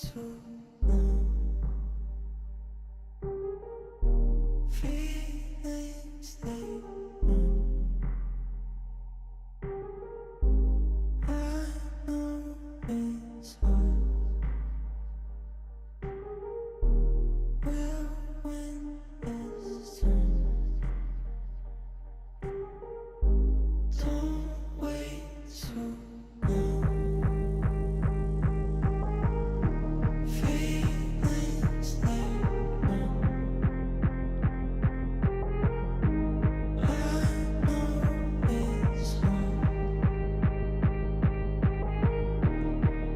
too long. Feelings they run. I know it's hard. We'll win this time. Don't wait too long. Feelings they run. I know it's hard.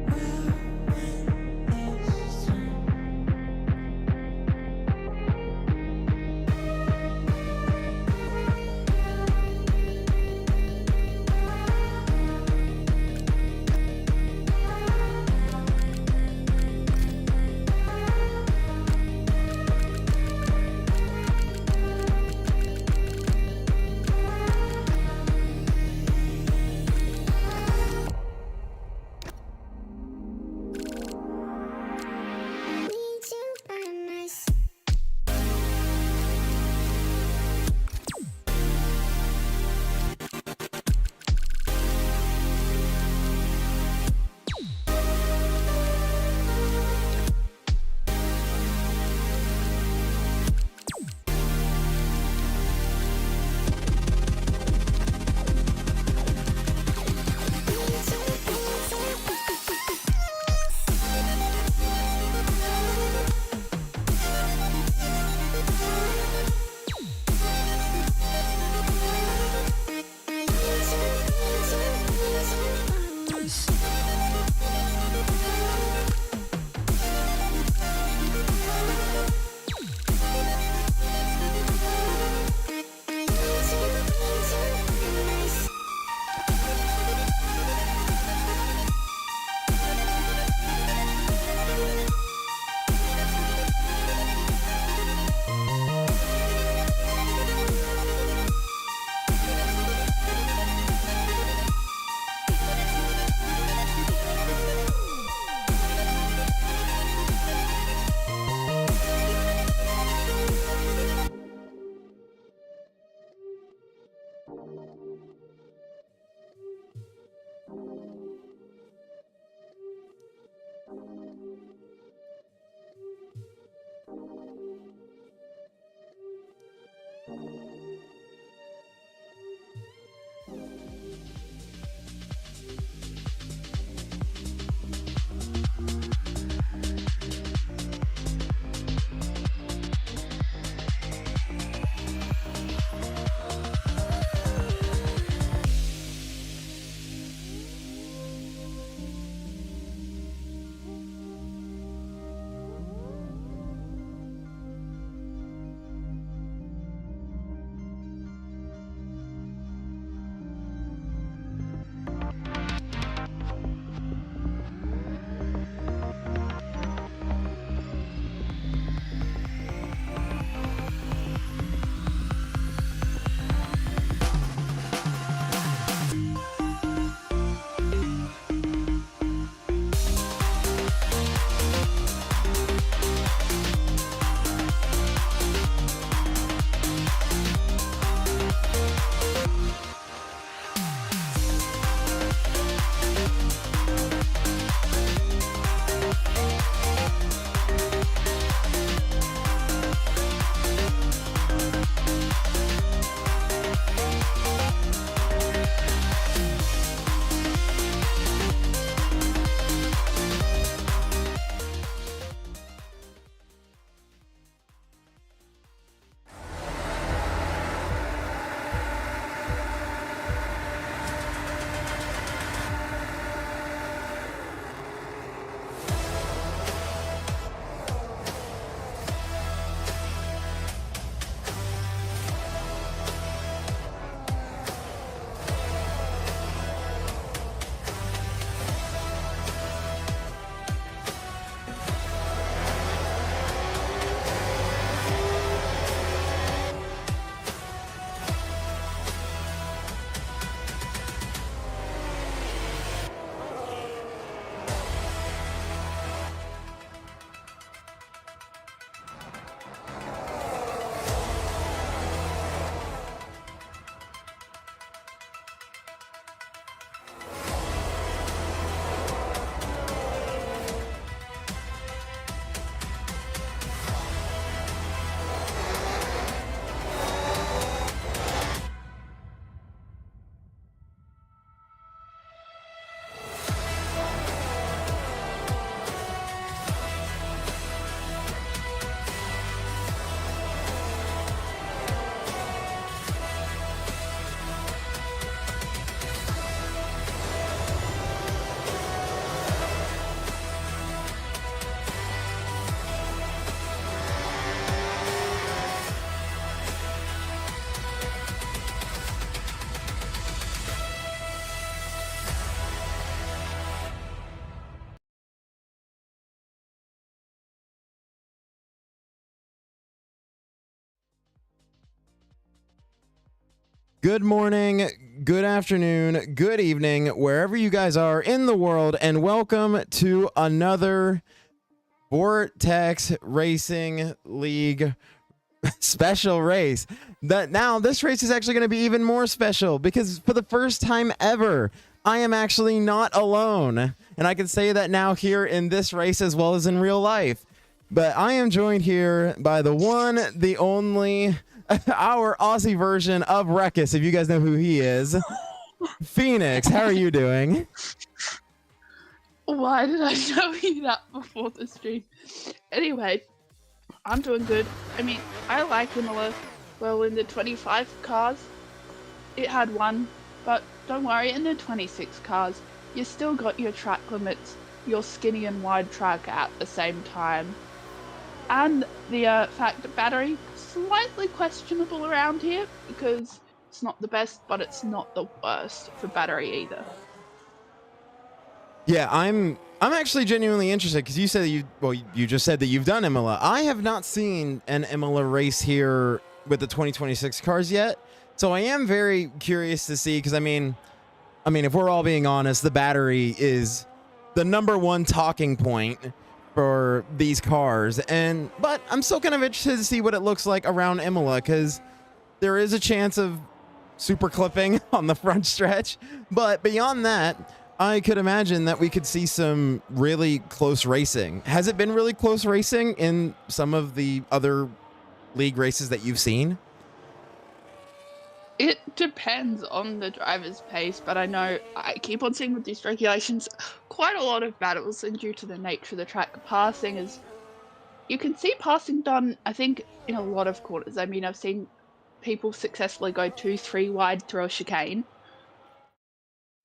We'll Good morning, good afternoon, good evening, wherever you guys are in the world, and welcome to another Vortex Racing League special race. Now this race is actually going to be even more special because for the first time ever, I am actually not alone. And I can say that now here in this race as well as in real life. But I am joined here by the one, the only, our Aussie version of Rekkus, if you guys know who he is. Phoenix, how are you doing? Why did I tell you that before the stream? Anyway, I'm doing good. I mean, I like Imola. Well, in the 25 cars, it had one, but don't worry, in the 26 cars, you still got your track limits, your skinny and wide track at the same time. And the fact that battery, slightly questionable around here, because it's not the best, but it's not the worst for battery either. Yeah, I'm actually genuinely interested because you said that you just said that you've done Imola. I have not seen an Imola race here with the 2026 cars yet, so I am very curious to see because I mean, if we're all being honest, the battery is the number one talking point for these cars, but I'm still kind of interested to see what it looks like around Imola because there is a chance of super clipping on the front stretch, but beyond that, I could imagine that we could see some really close racing. Has it been really close racing in some of the other league races that you've seen? It depends on the driver's pace, but I know I keep on seeing with these regulations quite a lot of battles, and due to the nature of the track, passing is... You can see passing done, I think, in a lot of corners. I mean, I've seen people successfully go 2-3 wide through a chicane,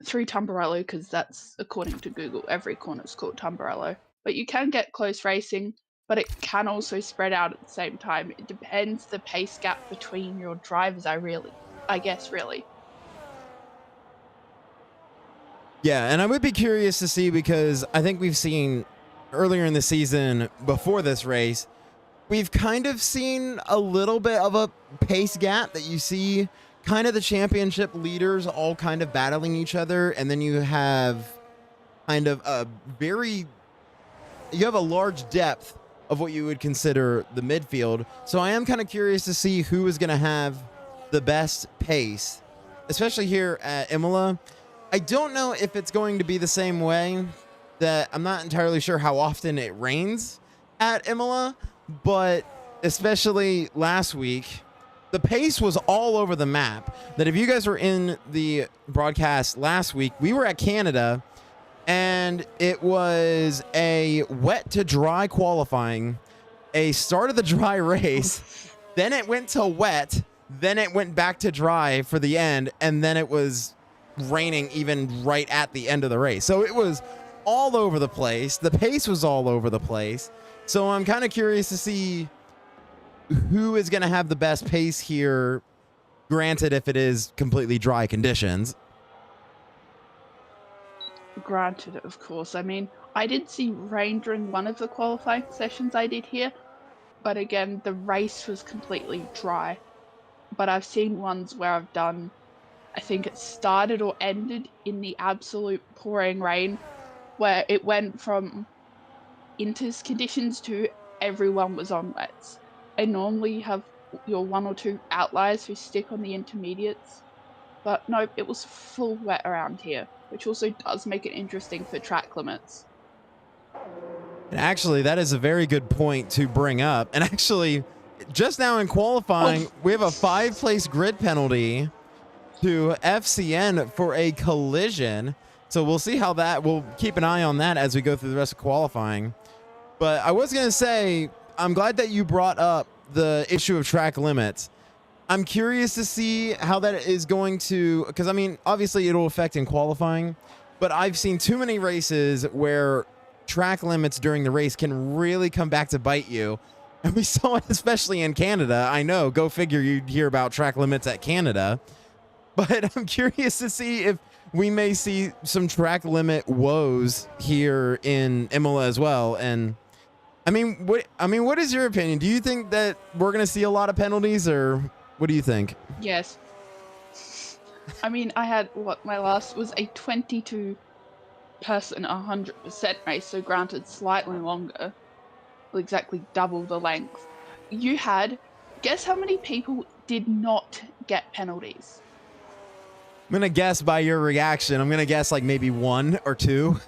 through Tumbarello, because that's, according to Google, every corner is called Tumbarello. But you can get close racing, but it can also spread out at the same time. It depends the pace gap between your drivers, I guess, really. Yeah, and I would be curious to see because I think we've seen earlier in the season before this race, we've kind of seen a little bit of a pace gap that you see kind of the championship leaders all kind of battling each other, and then you have kind of you have a large depth of what you would consider the midfield. So I am kind of curious to see who is going to have the best pace, especially here at Imola. I don't know if it's going to be the same way. That I'm not entirely sure how often it rains at Imola, but especially last week, the pace was all over the map. That if you guys were in the broadcast last week, we were at Canada, and it was a wet to dry qualifying, a start of the dry race, then it went to wet, then it went back to dry for the end, and then it was raining even right at the end of the race. So it was all over the place. The pace was all over the place. So I'm kind of curious to see who is going to have the best pace here, granted if it is completely dry conditions. Granted, of course. I mean, I did see rain during one of the qualifying sessions I did here, but again, the race was completely dry. But I've seen ones where I've done, I think it started or ended in the absolute pouring rain, where it went from inters conditions to everyone was on wets. I normally have your one or two outliers who stick on the intermediates, but no, it was full wet around here, which also does make it interesting for track limits. And actually, that is a very good point to bring up. And actually, just now in qualifying, we have a 5-place grid penalty to FCN for a collision. So we'll see how we'll keep an eye on that as we go through the rest of qualifying. But I was going to say, I'm glad that you brought up the issue of track limits. I'm curious to see how that is going to, because I mean, obviously it'll affect in qualifying, but I've seen too many races where track limits during the race can really come back to bite you. And we saw it especially in Canada. I know, go figure, you'd hear about track limits at Canada. But I'm curious to see if we may see some track limit woes here in Imola as well. And I mean, what is your opinion? Do you think that we're going to see a lot of penalties, or what do you think? Yes. I mean, I had my last was a 22 person 100% race, so granted slightly longer, exactly double the length. You had, guess how many people did not get penalties? I'm gonna guess by your reaction. I'm gonna guess like maybe 1 or 2.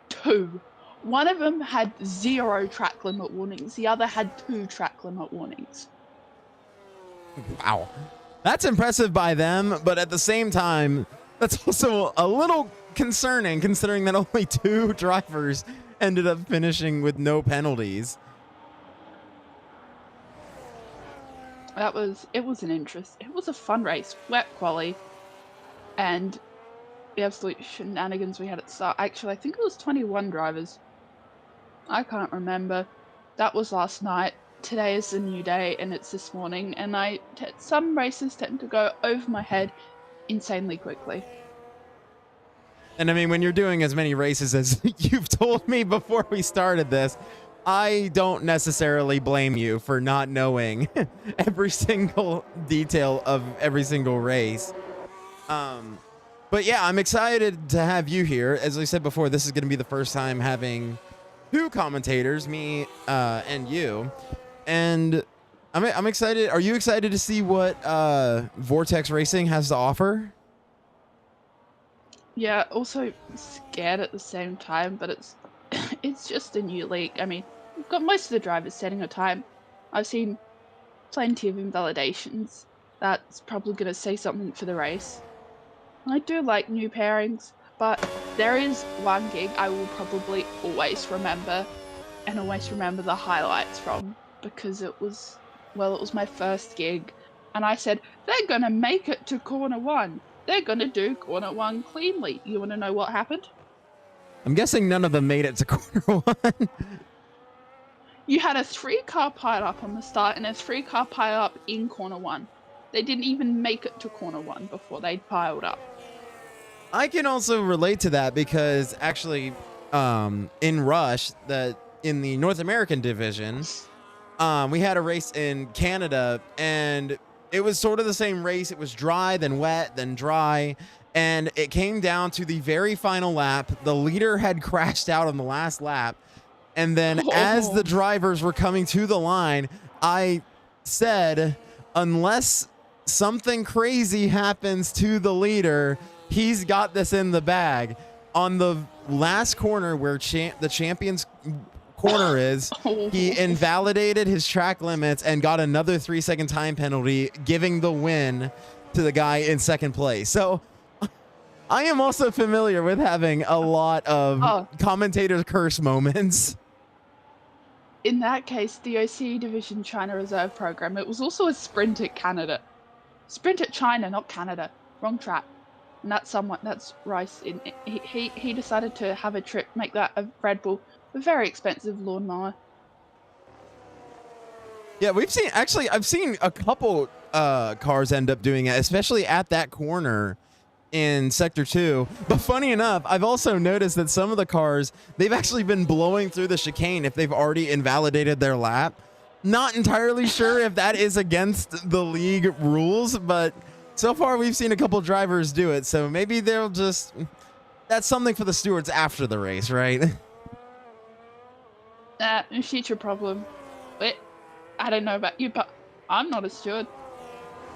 2. One of them had 0 track limit warnings. The other had 2 track limit warnings. Wow. That's impressive by them, but at the same time, that's also a little concerning considering that only 2 drivers ended up finishing with no penalties. It was a fun race, wet quali, and the absolute shenanigans we had at the start. Actually, I think it was 21 drivers. I can't remember. That was last night. Today is a new day, and it's this morning. And some races tend to go over my head insanely quickly. And I mean, when you're doing as many races as you've told me before we started this, I don't necessarily blame you for not knowing every single detail of every single race. But yeah, I'm excited to have you here. As I said before, this is going to be the first time having 2 commentators, me and you. And I'm excited. Are you excited to see what Vortex Racing has to offer? Yeah, also scared at the same time, but it's just a new league. I mean, we've got most of the drivers setting a time. I've seen plenty of invalidations. That's probably going to say something for the race. I do like new pairings, but there is one gig I will probably always remember, and always remember the highlights from, because it was my first gig, and I said, they're going to make it to corner 1. They're going to do corner 1 cleanly. You want to know what happened? I'm guessing none of them made it to corner 1. You had a 3-car pile up on the start and a 3-car pile up in corner 1. They didn't even make it to corner 1 before they'd piled up. I can also relate to that because actually in Rush, in the North American division, we had a race in Canada, and it was sort of the same race. It was dry, then wet, then dry. And it came down to the very final lap. The leader had crashed out on the last lap. And then as the drivers were coming to the line, I said, unless something crazy happens to the leader, he's got this in the bag. On the last corner where the champion's corner is, he invalidated his track limits and got another 3-second time penalty, giving the win to the guy in second place. So I am also familiar with having a lot of commentator curse moments. In that case, the OCE Division China Reserve Program, it was also a sprint at Canada. Sprint at China, not Canada. Wrong track. And that's Rice. He decided to have a trip, make that a Red Bull, a very expensive lawnmower. Yeah, I've seen a couple cars end up doing it, especially at that corner in Sector 2. But funny enough, I've also noticed that some of the cars, they've actually been blowing through the chicane if they've already invalidated their lap. Not entirely sure if that is against the league rules, but so far we've seen a couple drivers do it. So maybe that's something for the stewards after the race, right? Future problem. But I don't know about you, but I'm not a steward.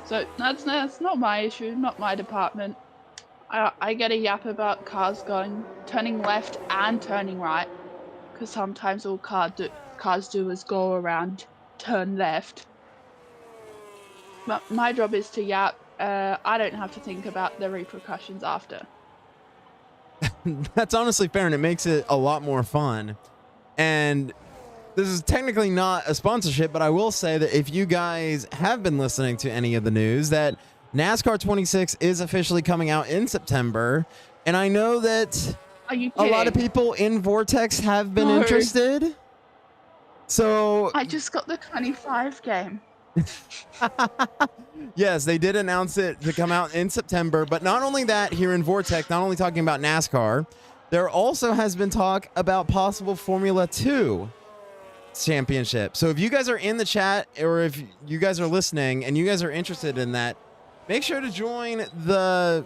So that's not my issue, not my department. I get a yap about cars turning left and turning right, because sometimes all cars do is go around, turn left. But my job is to yap. I don't have to think about the repercussions after. That's honestly fair, and it makes it a lot more fun. And this is technically not a sponsorship, but I will say that if you guys have been listening to any of the news, that NASCAR 26 is officially coming out in September. And I know that a lot of people in Vortex have been interested. So I just got the 25 game. Yes, they did announce it to come out in September. But not only that, here in Vortex, not only talking about NASCAR, there also has been talk about possible Formula 2 championship. So if you guys are in the chat, or if you guys are listening and you guys are interested in that, make sure to join the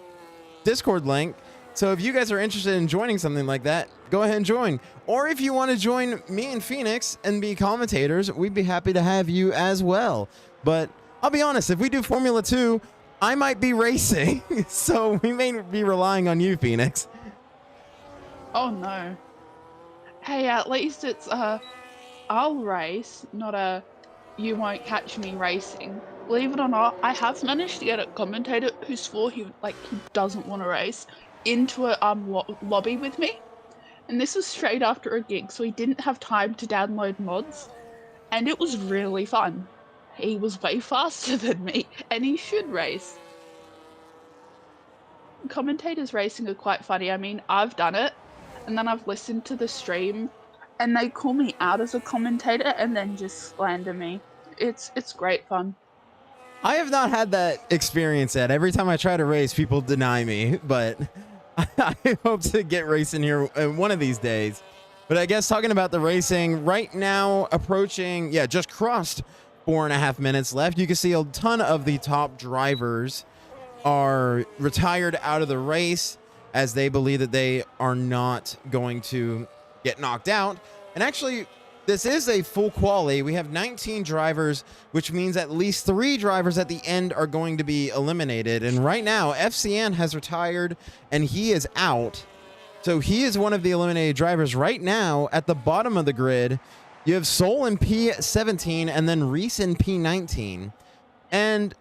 Discord link. So if you guys are interested in joining something like that, go ahead and join. Or if you want to join me and Phoenix and be commentators, we'd be happy to have you as well. But I'll be honest, if we do Formula 2, I might be racing. So we may be relying on you, Phoenix. Oh no. Hey, at least it's I'll race, not a you won't catch me racing. Believe it or not, I have managed to get a commentator who swore he doesn't want to race into a lobby with me. And this was straight after a gig, so he didn't have time to download mods, and it was really fun. He was way faster than me, and he should race. Commentators racing are quite funny. I mean, I've done it, and then I've listened to the stream, and they call me out as a commentator and then just slander me. It's great fun. I have not had that experience yet. Every time I try to race, people deny me, but I hope to get racing here one of these days. But I guess talking about the racing right now, approaching, just crossed 4.5 minutes left. You can see a ton of the top drivers are retired out of the race as they believe that they are not going to get knocked out. And actually, this is a full quali. We have 19 drivers, which means at least 3 drivers at the end are going to be eliminated. And right now, FCN has retired and he is out. So he is one of the eliminated drivers right now. At the bottom of the grid, you have Soul in P17 and then Reese in P19. And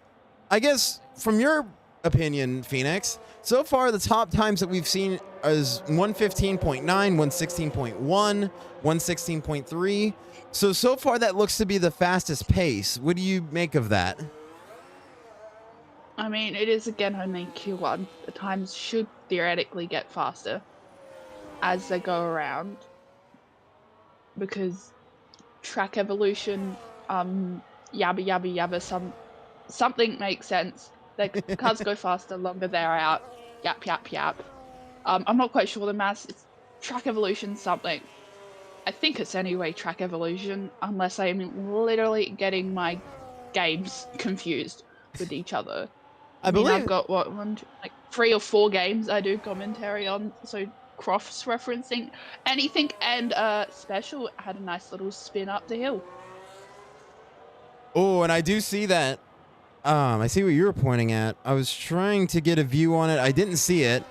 I guess from your opinion, Phoenix, so far the top times that we've seen is 115.9, 116.1, 116.3. So far that looks to be the fastest pace. What do you make of that? I mean, it is again only Q1. The times should theoretically get faster as they go around, because track evolution, yabba yabba yabba, something makes sense. The cars go faster, longer they're out. Yap yap yap. I'm not quite sure the maths. It's track evolution something. I think it's anyway track evolution, unless I'm literally getting my games confused with each other. I mean, I've got what, 3 or 4 games I do commentary on, so cross-referencing anything, and Special had a nice little spin up the hill. Oh, and I do see that. I see what you were pointing at. I was trying to get a view on it. I didn't see it,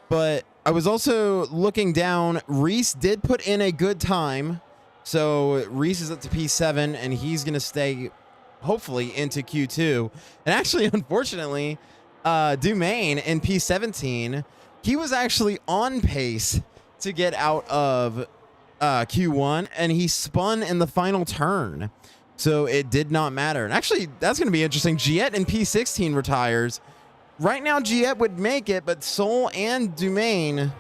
but I was also looking down. Reese did put in a good time. So Reese is up to P7 and he's going to stay hopefully into Q2. And actually, unfortunately, Dumaine in P17, he was actually on pace to get out of Q1 and he spun in the final turn. So it did not matter. And actually, that's going to be interesting. Giet in P16 retires. Right now, Giet would make it, but Soul and Dumaine...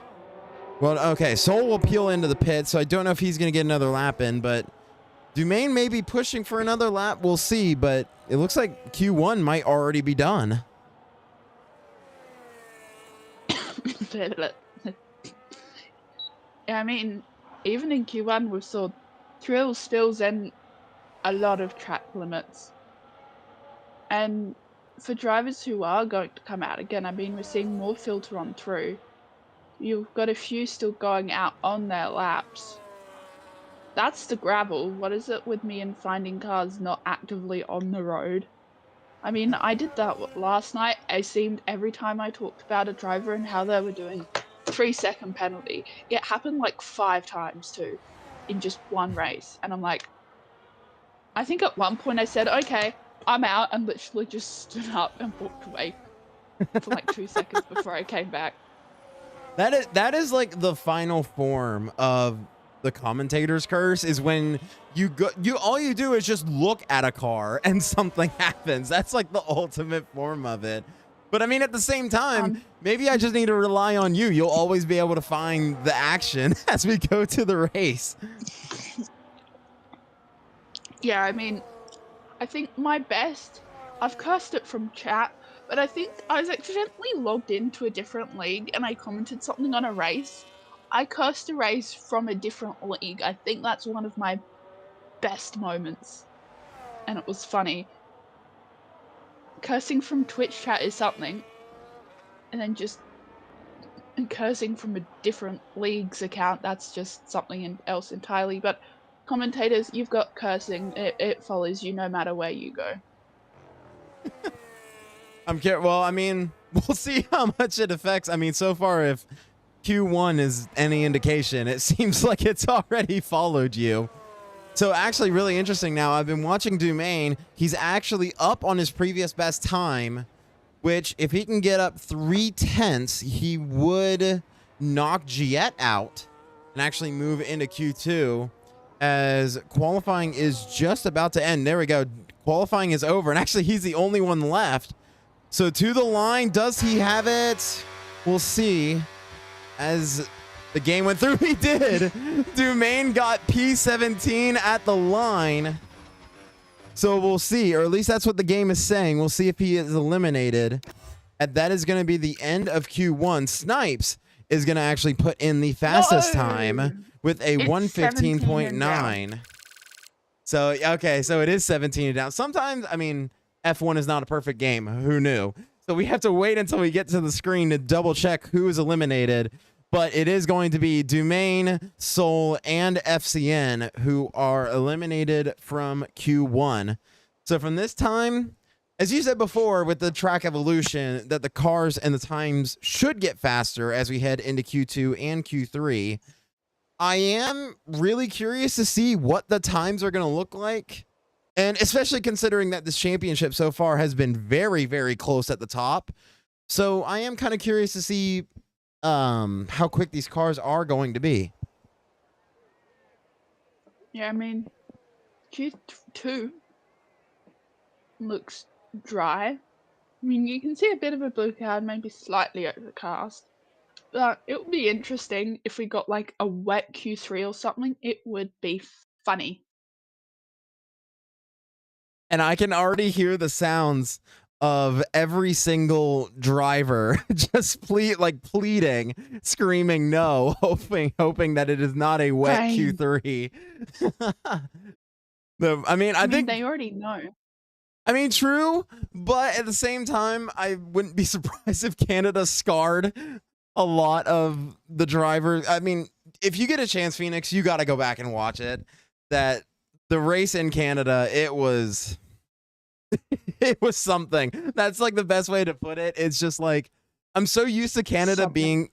Well, okay, Soul will peel into the pit, so I don't know if he's going to get another lap in, but Dumaine may be pushing for another lap. We'll see, but it looks like Q1 might already be done. Yeah, I mean, even in Q1, we saw thrills, spills, and a lot of track limits. And for drivers who are going to come out again, I mean, we're seeing more filter on through. You've got a few still going out on their laps. That's the gravel. What is it with me and finding cars not actively on the road? I mean, I did that last night. I seemed every time I talked about a driver and how they were doing 3-second penalty. It happened like 5 times too in just one race. And I'm like, I think at one point I said, okay, I'm out, and literally just stood up and walked away for like 2 seconds before I came back. That is like the final form of the commentator's curse, is when all you do is just look at a car and something happens. That's like the ultimate form of it. But I mean, at the same time, maybe I just need to rely on you. You'll always be able to find the action as we go to the race. Yeah, I mean, I think my best, I've cursed it from chat, but I think I was accidentally logged into a different league and I commented something on a race. I cursed a race from a different league. I think that's one of my best moments. And it was funny. cursing from Twitch chat is something, and then just cursing from a different league's account, that's just something else entirely. But commentators, you've got cursing. It follows you no matter where you go. Well, I mean, we'll see how much it affects. I mean, so far, if Q1 is any indication, it seems like it's already followed you. So actually really interesting now. I've been watching Dumaine. He's actually up on his previous best time, which if he can get up 3/10, he would knock Giet out and actually move into Q2 as qualifying is just about to end. There we go. Qualifying is over, and actually he's the only one left. So to the line, does he have it? We'll see. As the game went through, he did. Dumaine got P17 at the line. So we'll see, or at least that's what the game is saying. We'll see if he is eliminated. And that is going to be the end of Q1. Snipes is going to actually put in the fastest time with a 1:15.9. So, okay, so it is 17 down. Sometimes, I mean, F1 is not a perfect game. Who knew? So we have to wait until we get to the screen to double check who is eliminated. But it is going to be Dumaine, Soul, and FCN who are eliminated from Q1. So from this time, as you said before with the track evolution, that the cars and the times should get faster as we head into Q2 and Q3. I am really curious to see what the times are going to look like. And especially considering that this championship so far has been very, very close at the top. So I am kind of curious to see how quick these cars are going to be. Yeah, I mean, Q2 looks dry. I mean, you can see a bit of a blue cloud, maybe slightly overcast. But it would be interesting if we got like a wet Q3 or something. It would be funny. And I can already hear the sounds of every single driver just pleading, screaming no, hoping that it is not a wet Q3. I mean, I think they already know. I mean, true, but at the same time, I wouldn't be surprised if Canada scarred a lot of the drivers. I mean, if you get a chance, Phoenix, you got to go back and watch it. That the race in Canada, it was something. That's like the best way to put it. It's just like I'm so used to Canada being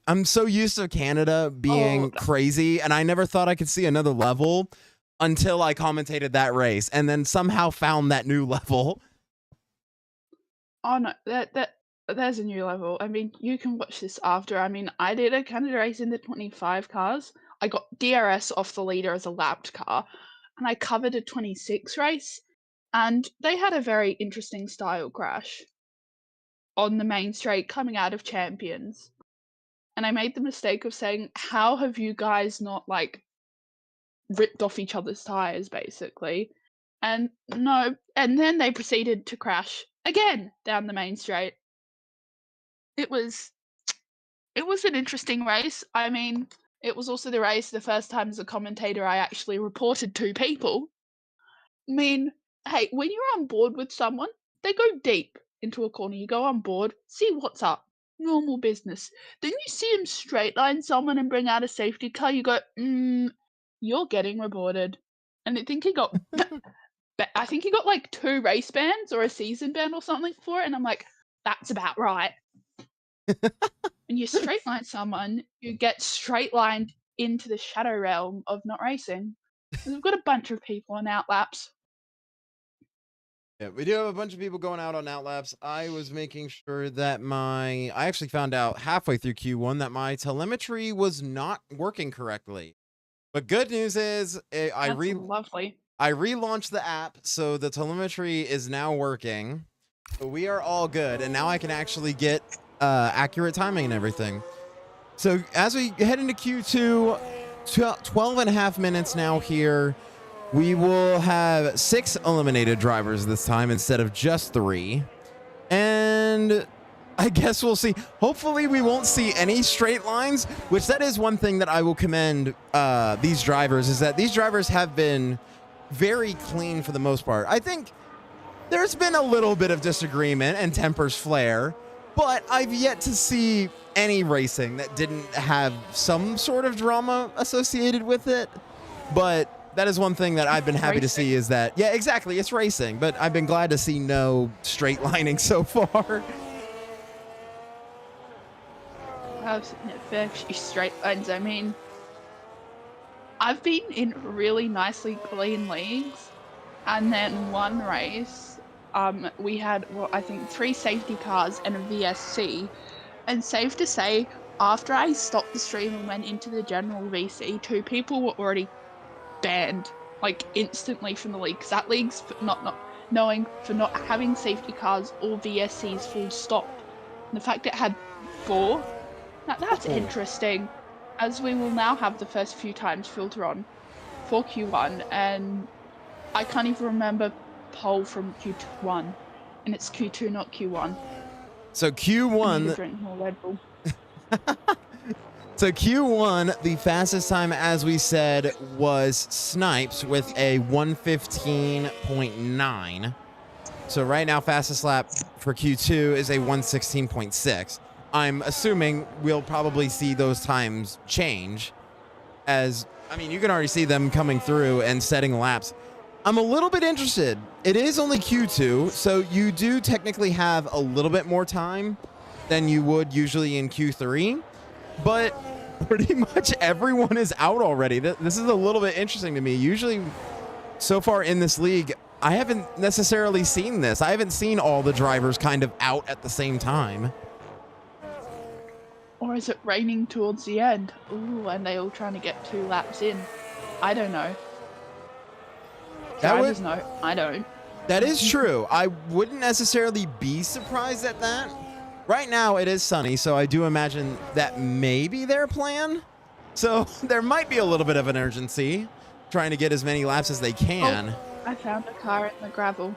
crazy, and I never thought I could see another level until I commentated that race, and then somehow found that new level. Oh no, there's a new level. I mean, you can watch this after. I mean, I did a Canada race in the 25 cars. I got DRS off the leader as a lapped car, and I covered a 26 race, and they had a very interesting style crash on the main straight coming out of Champions. And I made the mistake of saying, how have you guys not like ripped off each other's tires, basically? And no, and then they proceeded to crash again down the main straight. It was an interesting race. I mean, it was also the first time as a commentator I actually reported 2 people. I mean, hey, when you're on board with someone, they go deep into a corner. You go on board, see what's up. Normal business. Then you see him straight line someone and bring out a safety car. You go, you're getting reported. And I think he got like 2 race bans or a season ban or something for it. And I'm like, that's about right. When you straight line someone, you get straight lined into the shadow realm of not racing. We've got a bunch of people on outlaps. Yeah, we do have a bunch of people going out on outlaps. I was making sure that I actually found out halfway through Q1 that my telemetry was not working correctly. But good news is Lovely. I relaunched the app, so the telemetry is now working. So we are all good, and now I can actually get accurate timing and everything. So as we head into Q2, 12 and a half minutes now here. We will have 6 eliminated drivers this time instead of just 3. And I guess we'll see. Hopefully we won't see any straight lines, which that is one thing that I will commend these drivers, is that these drivers have been very clean for the most part. I think there's been a little bit of disagreement and tempers flare, but I've yet to see any racing that didn't have some sort of drama associated with it. But that is one thing that I've been happy to see is that, yeah, exactly, it's racing, but I've been glad to see no straight lining so far. I've seen a fair few straight lines. I mean, I've been in really nicely clean leagues, and then one race, we had, well, I think 3 safety cars and a VSC, and safe to say, after I stopped the stream and went into the general VC, 2 people were already banned, like, instantly from the league, because that league's for not having safety cars or VSCs full stop. And the fact it had 4, that's interesting, as we will now have the first few times filter on for Q1, and I can't even remember pole from Q1, and it's Q2, not Q1. So I need to drink more Red Bull. So Q1, the fastest time, as we said, was Snipes with a 1:15.9. So right now, fastest lap for Q2 is a 1:16.6. I'm assuming we'll probably see those times change as, I mean, you can already see them coming through and setting laps. I'm a little bit interested. It is only Q2, so you do technically have a little bit more time than you would usually in Q3, but pretty much everyone is out already. This is a little bit interesting to me. Usually, so far in this league, I haven't necessarily seen this. I haven't seen all the drivers kind of out at the same time. Or is it raining towards the end? Ooh, and they all trying to get 2 laps in. I don't know. Drivers know. I don't. That is true. I wouldn't necessarily be surprised at that. Right now, it is sunny, so I do imagine that may be their plan. So there might be a little bit of an urgency trying to get as many laps as they can. Oh, I found a car in the gravel.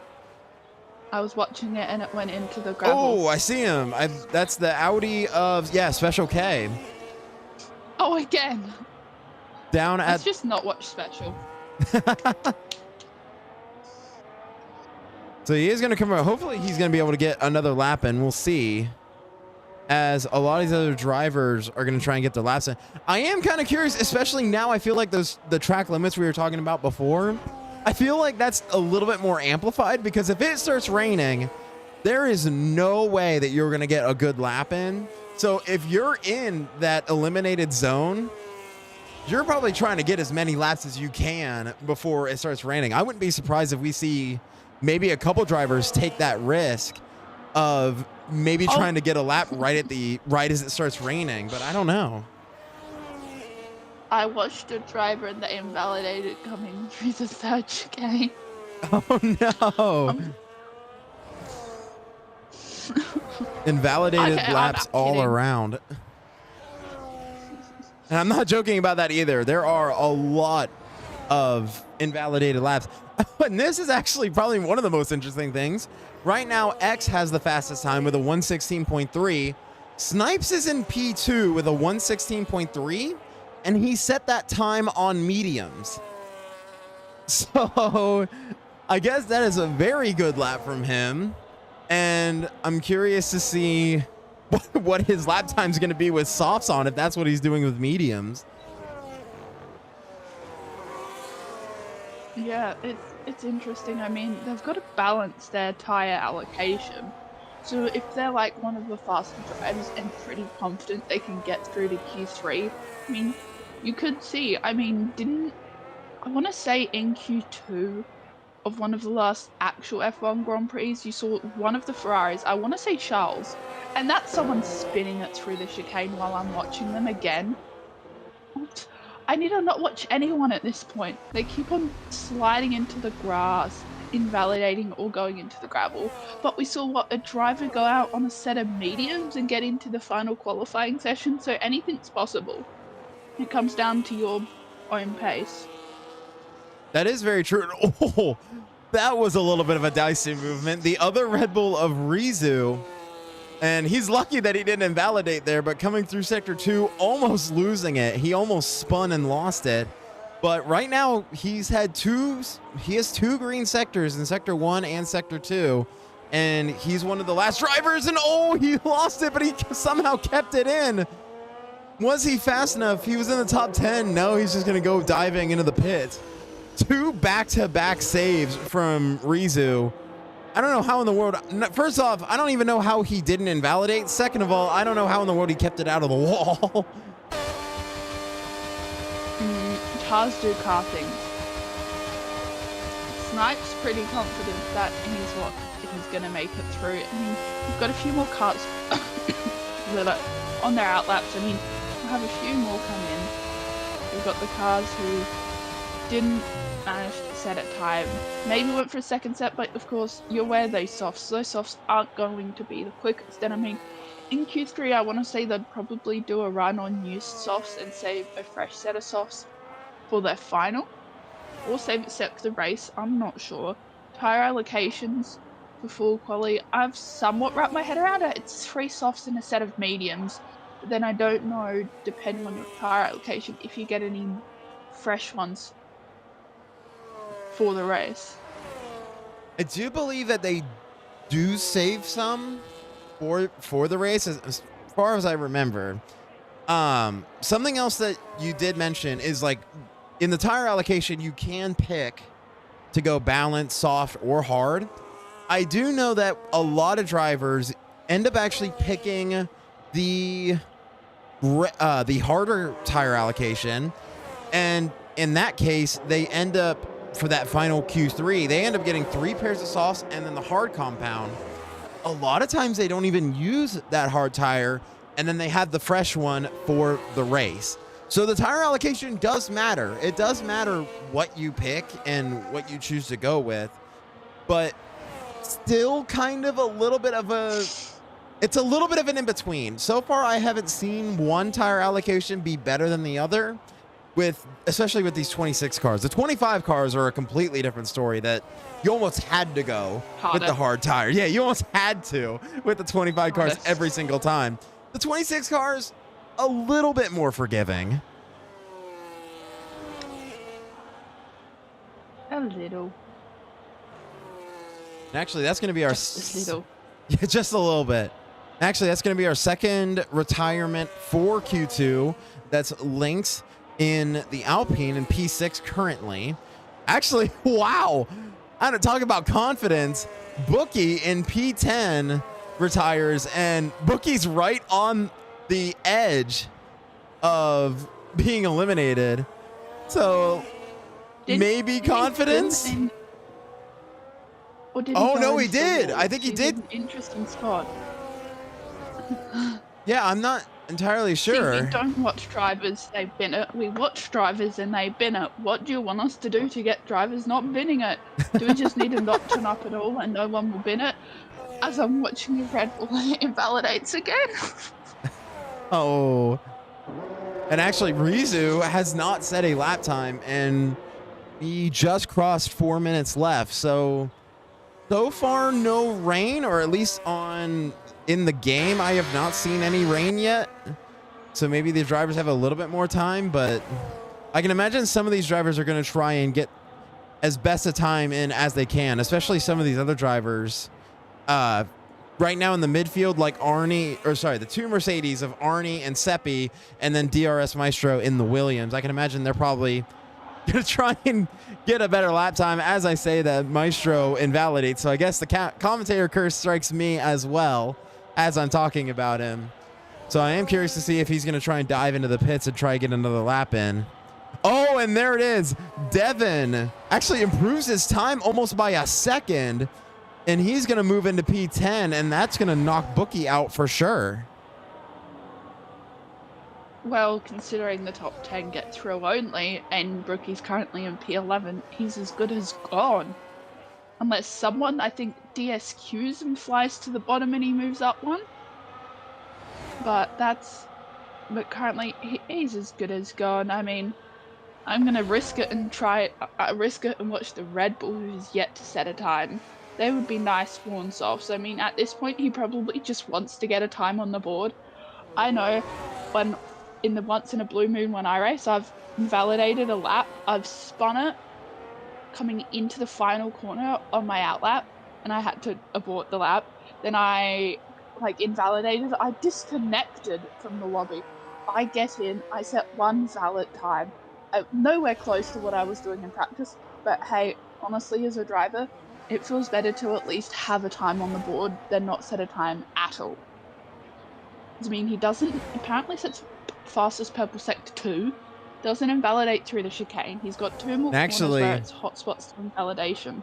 I was watching it and it went into the gravel. Oh, I see him. That's the Audi of, yeah, Special K. Oh, again. Down at... Let's just not watch Special. So he is going to come out. Hopefully he's going to be able to get another lap in. We'll see. As a lot of these other drivers are going to try and get their laps in. I am kind of curious, especially now I feel like the track limits we were talking about before, I feel like that's a little bit more amplified, because if it starts raining, there is no way that you're going to get a good lap in. So if you're in that eliminated zone, you're probably trying to get as many laps as you can before it starts raining. I wouldn't be surprised if we see maybe a couple drivers take that risk of maybe trying to get a lap right as it starts raining, but I don't know. I watched a driver that invalidated coming through the third chicane. Oh no. Invalidated laps all around. And I'm not joking about that either. There are a lot of invalidated laps. And this is actually probably one of the most interesting things. Right now, X has the fastest time with a 1:16.3. Snipes is in P2 with a 1:16.3, and he set that time on mediums. So I guess that is a very good lap from him. And I'm curious to see what his lap time is going to be with softs on, if that's what he's doing with mediums. Yeah, it's interesting. I mean, they've got to balance their tire allocation. So if they're like one of the faster drivers and pretty confident they can get through to Q3, I mean, you could see, I mean, I want to say in Q2 of one of the last actual F1 Grand Prix, you saw one of the Ferraris, I want to say Charles, and that's someone spinning it through the chicane while I'm watching them again. What? I need to not watch anyone at this point. They keep on sliding into the grass, invalidating or going into the gravel. But we saw a driver go out on a set of mediums and get into the final qualifying session, so anything's possible. It comes down to your own pace. That is very true. Oh, that was a little bit of a dicey movement. The other Red Bull of Rizu, and he's lucky that he didn't invalidate there, but coming through Sector 2, almost losing it. He almost spun and lost it. But right now he has two green sectors in sector 1 and sector 2, and he's one of the last drivers, and oh, he lost it, but he somehow kept it in. Was he fast enough? He was in the top 10. No, he's just going to go diving into the pit. Two back-to-back saves from Rizu. I don't know how in the world. First off, I don't even know how he didn't invalidate. Second of all, I don't know how in the world he kept it out of the wall. Cars do car things. Snipe's pretty confident that he's going to make it through. I mean, we've got a few more cars that are on their outlaps. I mean, we'll have a few more come in. We've got the cars who didn't manage to set at time. Maybe went for a second set, but of course, you're aware those softs. Those softs aren't going to be the quickest. And I mean, in Q3, I want to say they'd probably do a run on used softs and save a fresh set of softs for their final. Or save it set for the race, I'm not sure. Tire allocations for full quali, I've somewhat wrapped my head around it. It's 3 softs and a set of mediums. But then I don't know, depending on your tire allocation, if you get any fresh ones for the race. I do believe that they do save some for the race, as far as I remember. Something else that you did mention is, like, in the tire allocation, you can pick to go balanced, soft, or hard. I do know that a lot of drivers end up actually picking the harder tire allocation, and in that case, they end up, for that final Q3, they end up getting 3 pairs of softs and then the hard compound. A lot of times they don't even use that hard tire, and then they have the fresh one for the race. So the tire allocation does matter. It does matter what you pick and what you choose to go with, but still kind of a little bit of it's a little bit of an in-between. So far, I haven't seen one tire allocation be better than the other, especially with these 26 cars. The 25 cars are a completely different story, that you almost had to go with the hard tire. Yeah, you almost had to with the 25 cars every single time. The 26 cars, a little bit more forgiving. A little. And actually, that's going to be our... Just a little. Yeah, just a little bit. Actually, that's going to be our second retirement for Q2. That's linked in the Alpine in P6 currently. Actually, wow. I don't talk about confidence. Bookie in P10 retires, and Bookie's right on the edge of being eliminated. So maybe confidence. Oh no, he did. I think he did. Interesting spot. Yeah, I'm not entirely sure. See, we don't watch drivers, they bin it. We watch drivers and they bin it. What do you want us to do to get drivers not binning it? Do we just need them not turn up at all and no one will bin it? As I'm watching your Red Bull and it invalidates again. Oh. And actually, Rizu has not set a lap time, and he just crossed 4 minutes left. So far, no rain, or at least in the game, I have not seen any rain yet. So maybe these drivers have a little bit more time, but I can imagine some of these drivers are going to try and get as best a time in as they can, especially some of these other drivers. Right now in the midfield, like the 2 Mercedes of Arnie and Seppi, and then DRS Maestro in the Williams. I can imagine they're probably going to try and get a better lap time. As I say that, Maestro invalidates, so I guess the commentator curse strikes me as well as I'm talking about him. So I am curious to see if he's going to try and dive into the pits and try to get another lap in. Oh, and there it is. Devin actually improves his time almost by a second, and he's going to move into P10, and that's going to knock Bookie out for sure. Well, considering the top 10 get through only, and Brookie's currently in P11, he's as good as gone. Unless someone, I think, DSQs and flies to the bottom and he moves up one. But currently, he's as good as gone. I mean, I'm going to risk it and watch the Red Bull, who's yet to set a time. They would be nice once-offs. I mean, at this point, he probably just wants to get a time on the board. I know, when in the once in a blue moon when I race, I've invalidated a lap. I've spun it coming into the final corner on my out lap, and I had to abort the lap. Then I invalidated. I disconnected from the lobby. I get in. I set one valid time. Nowhere close to what I was doing in practice. But hey, honestly, as a driver, it feels better to at least have a time on the board than not set a time at all. I mean, he doesn't apparently sets fastest purple sector 2, doesn't invalidate through the chicane. He's got 2 more corners Actually, where it's hotspots to invalidation.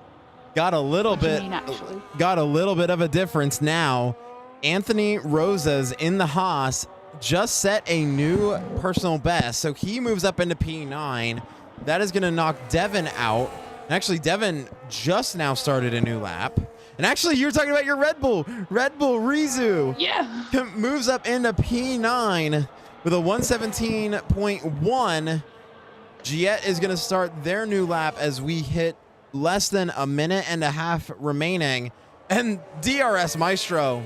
got a little What do you bit mean, actually? got a little bit of a difference now. Anthony Rosas in the Haas just set a new personal best, so he moves up into P9. That is going to knock Devin out. And actually, Devin just now started a new lap. And actually, you're talking about your Red Bull Rizu. Yeah. Moves up into P9 with a 117.1. Giet is going to start their new lap as we hit less than a minute and a half remaining. And DRS Maestro,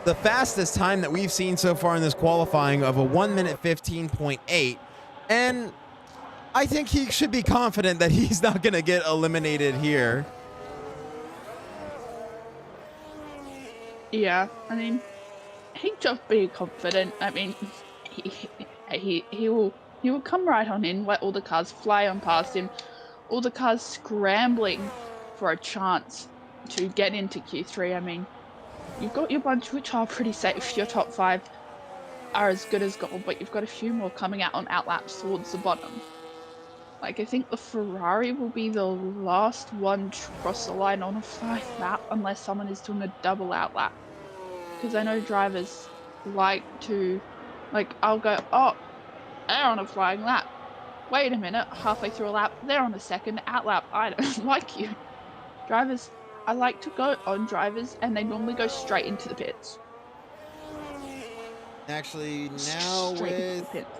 the fastest time that we've seen so far in this qualifying of a 1 minute 15.8. And I think he should be confident that he's not going to get eliminated here. Yeah, I mean, he'd just be confident. I mean, he will come right on in, let all the cars fly on past him, all the cars scrambling for a chance to get into Q3. I mean, you've got your bunch which are pretty safe. Your top 5 are as good as gold, but you've got a few more coming out on outlaps towards the bottom. Like, I think the Ferrari will be the last one to cross the line on a 5th lap unless someone is doing a double outlap. Because I know drivers like to, I'll go, oh, they're on a flying lap. Wait a minute, halfway through a lap, they're on a second outlap. I don't like you. Drivers, I like to go on drivers and they normally go straight into the pits. Actually, now Straight into the pits.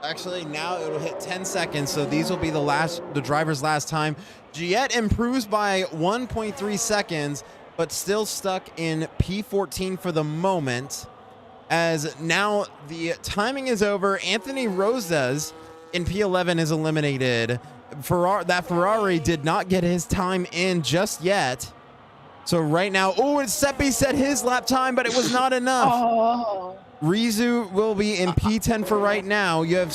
Actually, now it'll hit 10 seconds, so these will be the driver's last time. Giet improves by 1.3 seconds, but still stuck in P14 for the moment. As now the timing is over, Anthony Rosas in P11 is eliminated. That Ferrari did not get his time in just yet. So right now, and Seppi set his lap time, but it was not enough. Oh. Rizu will be in P10 for right now. You have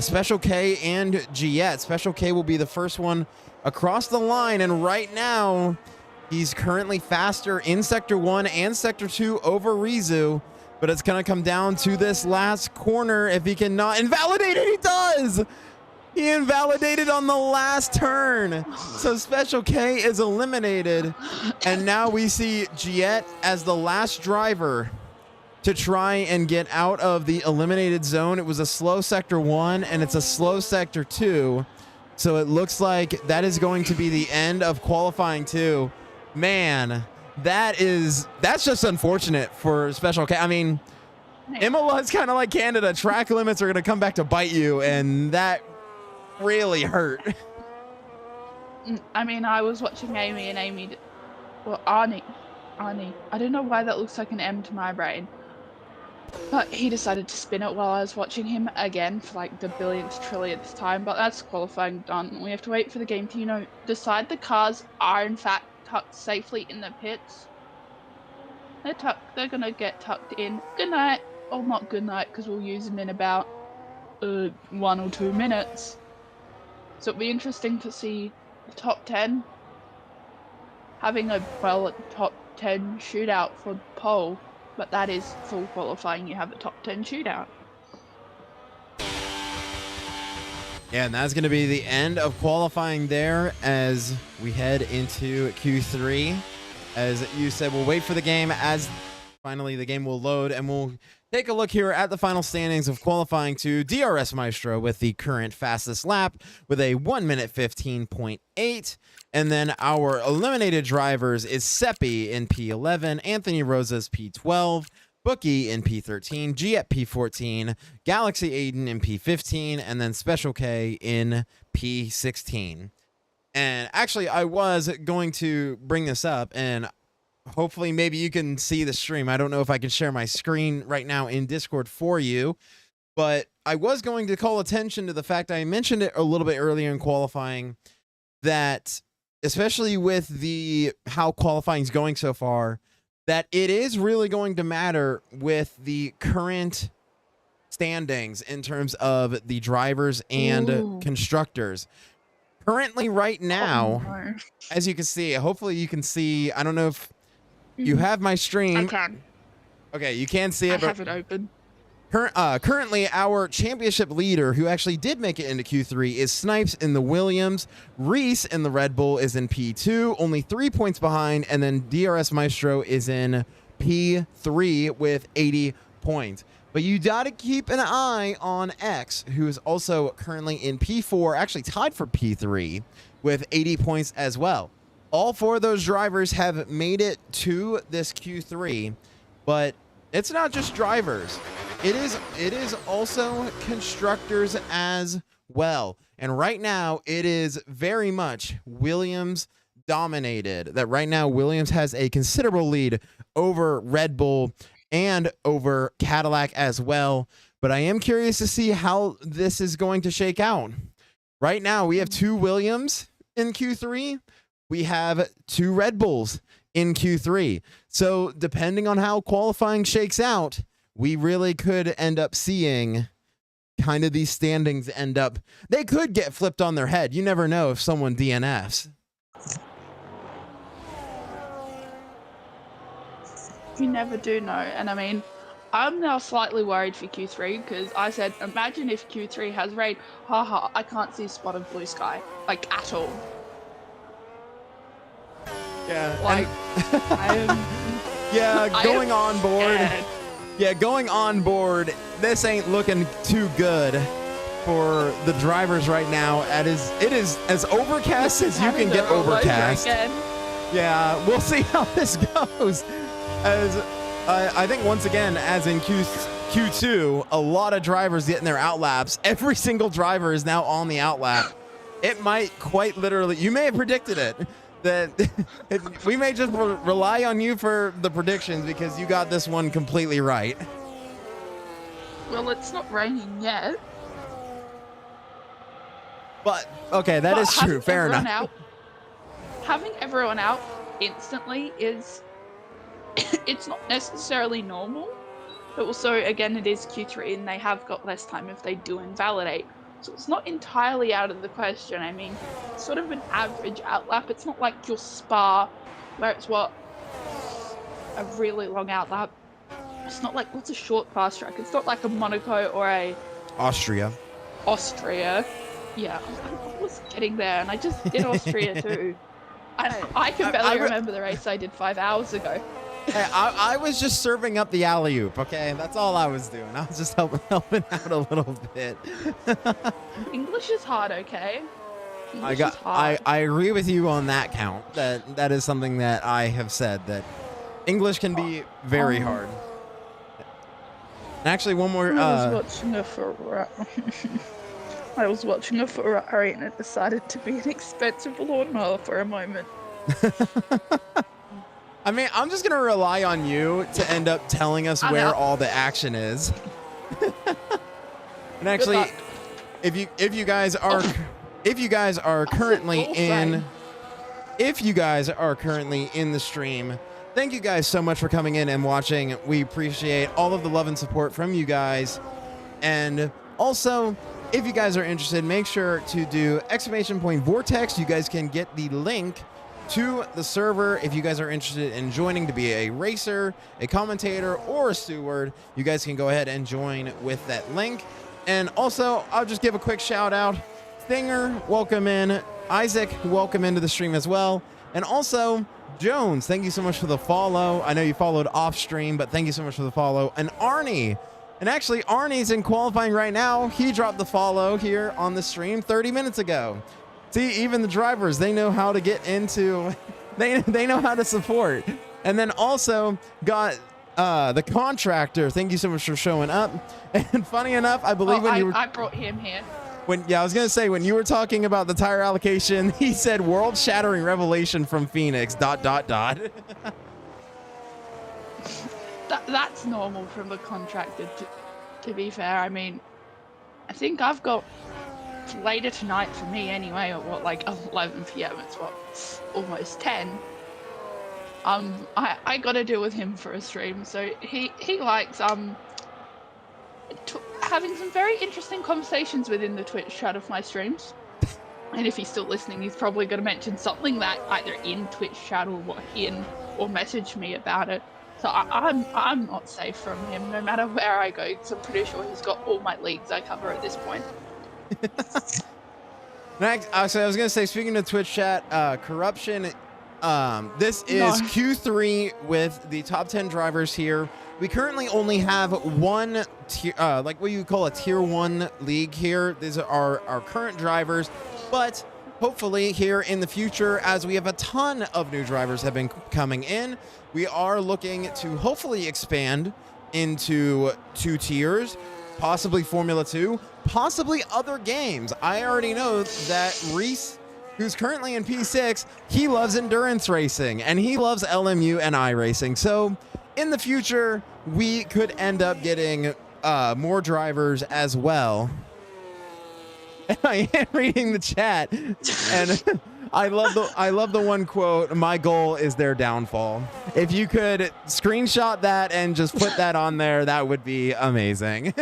Special K and Giet. Special K will be the first one across the line, and right now he's currently faster in Sector 1 and Sector 2 over Rizu, but it's going to come down to this last corner if he cannot invalidate it. He does! He invalidated on the last turn. So Special K is eliminated, and now we see Giet as the last driver to try and get out of the eliminated zone. It was a slow Sector 1 and it's a slow Sector 2. So it looks like that is going to be the end of qualifying 2. Man, that's just unfortunate for Special K. I mean, Imola is kind of like Canada. Track limits are going to come back to bite you, and that really hurt. I mean, I was watching Amy and Arnie. I don't know why that looks like an M to my brain. But he decided to spin it while I was watching him again for the billionth, trillionth time. But that's qualifying done. We have to wait for the game to, decide the cars are in fact tucked safely in the pits. They're tucked. They're gonna get tucked in. Good night. Or not good night, because we'll use them in about 1 or 2 minutes. So it'll be interesting to see the top 10 having a top 10 shootout for pole. But that is full qualifying. You have a top 10 shootout. Yeah, and that's going to be the end of qualifying there as we head into Q3. As you said, we'll wait for the game as finally the game will load, and we'll take a look here at the final standings of qualifying 2. DRS Maestro with the current fastest lap with a 1 minute 15.8. And then our eliminated drivers is Seppi in P11, Anthony Rosas P12, Bookie in P13, G at P14, Galaxy Aiden in P15, and then Special K in P16. And actually, I was going to bring this up, and hopefully maybe you can see the stream. I don't know if I can share my screen right now in Discord for you. But I was going to call attention to the fact I mentioned it a little bit earlier in qualifying that, especially with the how qualifying is going so far, that it is really going to matter with the current standings in terms of the drivers and Ooh. constructors. Currently, right now, Oh, no. as you can see, hopefully you can see. I don't know if you Mhm. have my I stream. can. Okay, you can see I it, but have it open. currently, our championship leader, who actually did make it into Q3, is Snipes in the Williams. Reese in the Red Bull is in P2, only 3 points behind, and then DRS Maestro is in P3 with 80 points. But you got to keep an eye on X, who is also currently in P4, actually tied for P3 with 80 points as well. All four of those drivers have made it to this Q3, but it's not just drivers. It is also constructors as well. And right now it is very much Williams dominated. That right now Williams has a considerable lead over Red Bull and over Cadillac as well. But I am curious to see how this is going to shake out. Right now we have 2 Williams in Q3. We have 2 Red Bulls in Q3. So depending on how qualifying shakes out, we really could end up seeing kind of these standings end up. They could get flipped on their head. You never know if someone DNFs. You never do know. And I mean, I'm now slightly worried for Q3 because I said, imagine if Q3 has rain. Haha, I can't see a spot of blue sky, like at all. Yeah. Like, Yeah, I going am on board. scared. Yeah, going on board. This ain't looking too good for the drivers right now. It is as overcast as you can get Having to roll over overcast. again. Yeah, we'll see how this goes. As I think once again, as in Q2, a lot of drivers getting their outlaps. Every single driver is now on the outlap. It might quite literally. You may have predicted it. That we may just rely on you for the predictions because you got this one completely right. Well, it's not raining yet. But okay, that But is true. having Fair everyone enough. Having everyone out instantly is it's not necessarily normal, but also again it is Q3 and they have got less time if they do invalidate. So it's not entirely out of the question. I mean, it's sort of an average outlap. It's not like your Spa, where it's a really long outlap. It's not like what's a short fast track. It's not like a Monaco or a Austria. Yeah, I was getting there, and I just did Austria too. I can barely remember the race I did 5 hours ago. Hey, I was just serving up the alley-oop, okay? That's all I was doing. I was just helping out a little bit. English is hard, okay? English is hard. I agree with you on that count. That is something that I have said, that English can be very hard. And actually, one more. I was watching a Ferrari. I was watching a Ferrari, and it decided to be an expensive lawnmower for a moment. I mean, I'm just gonna rely on you to end up telling us where all the action is. And actually, if you guys are currently in the stream, thank you guys so much for coming in and watching. We appreciate all of the love and support from you guys. And also, if you guys are interested, make sure to do !Vortex. You guys can get the link to the server if you guys are interested in joining to be a racer, a commentator, or a steward. You guys can go ahead and join with that link. And also, I'll just give a quick shout out. Stinger, welcome in. Isaac, welcome into the stream as well. And also, Jones, thank you so much for the follow. I know you followed off stream, but thank you so much for the follow. And Arnie. And actually, Arnie's in qualifying right now. He dropped the follow here on the stream 30 minutes ago. See, even the drivers, they know how to get into, they know how to support. And then also got the contractor. Thank you so much for showing up. And funny enough, I believe I brought him here. I was going to say, when you were talking about the tire allocation, he said world-shattering revelation from Phoenix, ... That's normal from the contractor. to be fair. I mean, I think I've got later tonight for me anyway, at what, like 11 p.m. It's what, it's almost 10. I gotta deal with him for a stream. So he likes having some very interesting conversations within the Twitch chat of my streams. And if he's still listening, he's probably going to mention something that either in Twitch chat or message me about it. So I'm not safe from him, no matter where I go. So I'm pretty sure he's got all my leagues I cover at this point. Next, so I was gonna say, speaking of Twitch chat, corruption. This is No. Q3 with the top 10 drivers here. We currently only have one tier, like what you call a tier 1 league here. These are our current drivers, but hopefully here in the future, as we have a ton of new drivers have been coming in, we are looking to hopefully expand into 2 tiers, possibly Formula 2, possibly other games. I already know that Reese, who's currently in P6, he loves endurance racing and he loves LMU and iRacing. So in the future, we could end up getting more drivers as well. And I am reading the chat, and I love the one quote. My goal is their downfall. If you could screenshot that and just put that on there, that would be amazing.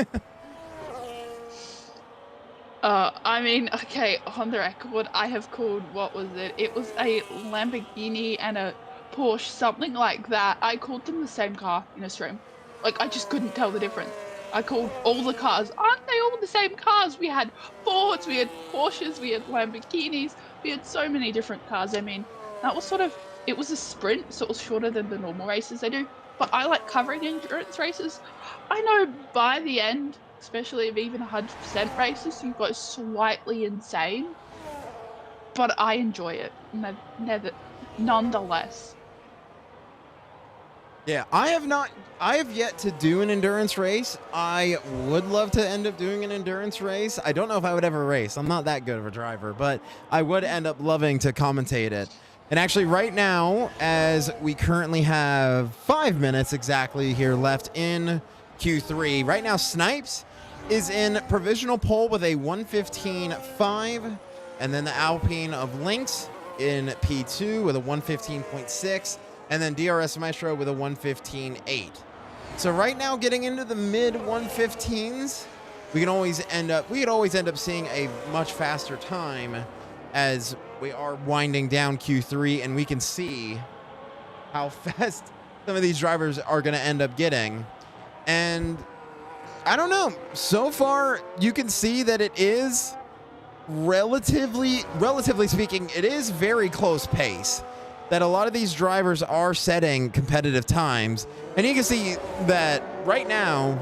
I mean, okay, on the record, I have called, what was it? It was a Lamborghini and a Porsche, something like that. I called them the same car in a stream. Like, I just couldn't tell the difference. I called all the cars. Aren't they all the same cars? We had Fords, we had Porsches, we had Lamborghinis, we had so many different cars. I mean, that was sort of, it was a sprint, so it was shorter than the normal races I do. But I like covering endurance races. I know by the end, especially of even 100% races, you go slightly insane. But I enjoy it, nonetheless. Yeah, I have yet to do an endurance race. I would love to end up doing an endurance race. I don't know if I would ever race. I'm not that good of a driver, but I would end up loving to commentate it. And actually right now, as we currently have 5 minutes exactly here left in Q3, right now Snipes is in provisional pole with a 1:15.5, and then the Alpine of Lynx in P2 with a 1:15.6. And then DRS Maestro with a 1:15.8. So right now, getting into the mid 1:15s, we could always end up seeing a much faster time as we are winding down Q3, and we can see how fast some of these drivers are going to end up getting. And I don't know. So far, you can see that it is relatively speaking, it is very close pace. That a lot of these drivers are setting competitive times. And you can see that right now,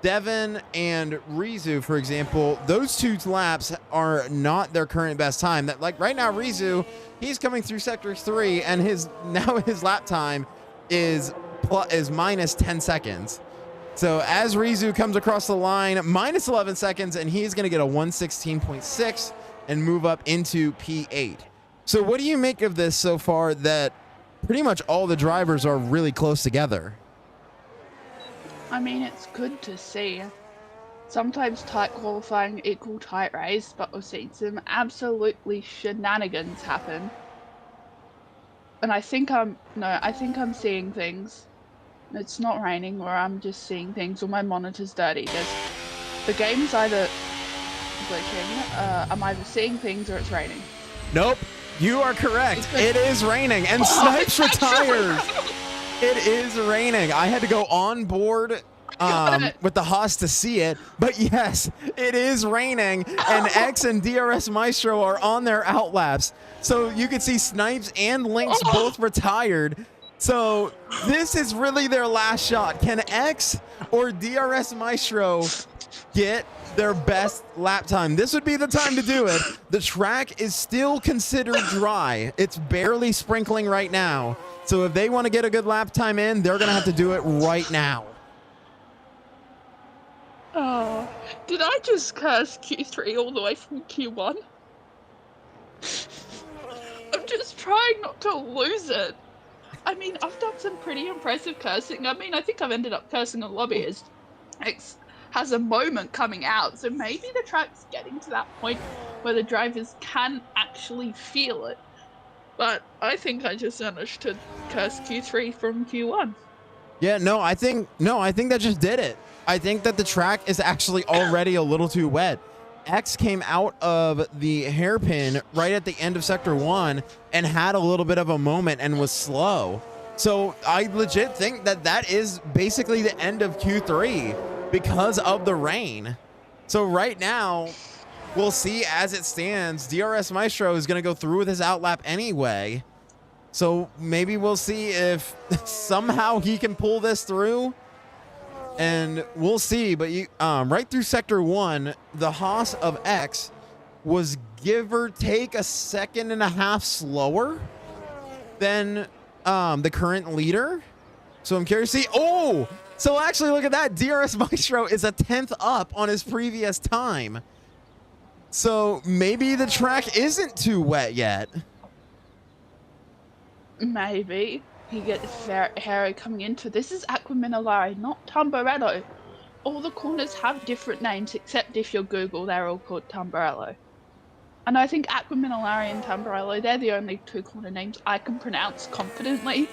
Devin and Rizu, for example, those 2 laps are not their current best time. That, like right now, Rizu, he's coming through sector 3, and his lap time is minus 10 seconds. So as Rizu comes across the line, minus 11 seconds, and he's going to get a 1:16.6 and move up into P8. So what do you make of this so far, that pretty much all the drivers are really close together? I mean, it's good to see. Sometimes tight qualifying equal tight race, but we've seen some absolutely shenanigans happen. And I think I'm seeing things. It's not raining, or I'm just seeing things, or my monitor's dirty. The game's either glitching, I'm either seeing things or it's raining. Nope. You are correct. It is raining, and Snipes retires. It is raining. I had to go on board with the Haas to see it, but yes, it is raining, and X and DRS Maestro are on their outlaps. So you can see Snipes and Lynx both retired. So this is really their last shot. Can X or DRS Maestro get their best lap time? This would be the time to do it. The track is still considered dry. It's barely sprinkling right now. So if they want to get a good lap time in, they're going to have to do it right now. Oh, did I just curse Q3 all the way from Q1? I'm just trying not to lose it. I mean, I've done some pretty impressive cursing. I mean, I think I've ended up cursing a lobbyist. X has a moment coming out. So maybe the track's getting to that point where the drivers can actually feel it. But I think I just managed to curse Q3 from Q1. Yeah, no, I think that just did it. I think that the track is actually already a little too wet. X came out of the hairpin right at the end of sector 1 and had a little bit of a moment and was slow. So I legit think that that is basically the end of Q3 because of the rain. So right now, we'll see as it stands. DRS Maestro is going to go through with his outlap anyway. So maybe we'll see if somehow he can pull this through, and we'll see. But you, right through sector 1, the Haas of X was give or take a second and a half slower than the current leader. So I'm curious to see. Oh, so actually look at that. DRS Maestro is a 10th up on his previous time. So maybe the track isn't too wet yet. Maybe he gets hairy coming into this. Is Aquaminolari, not Tamburello. All the corners have different names, except if you're Google, they're all called Tamburello. And I think Aquaminolari and Tamburello, they're the only two corner names I can pronounce confidently.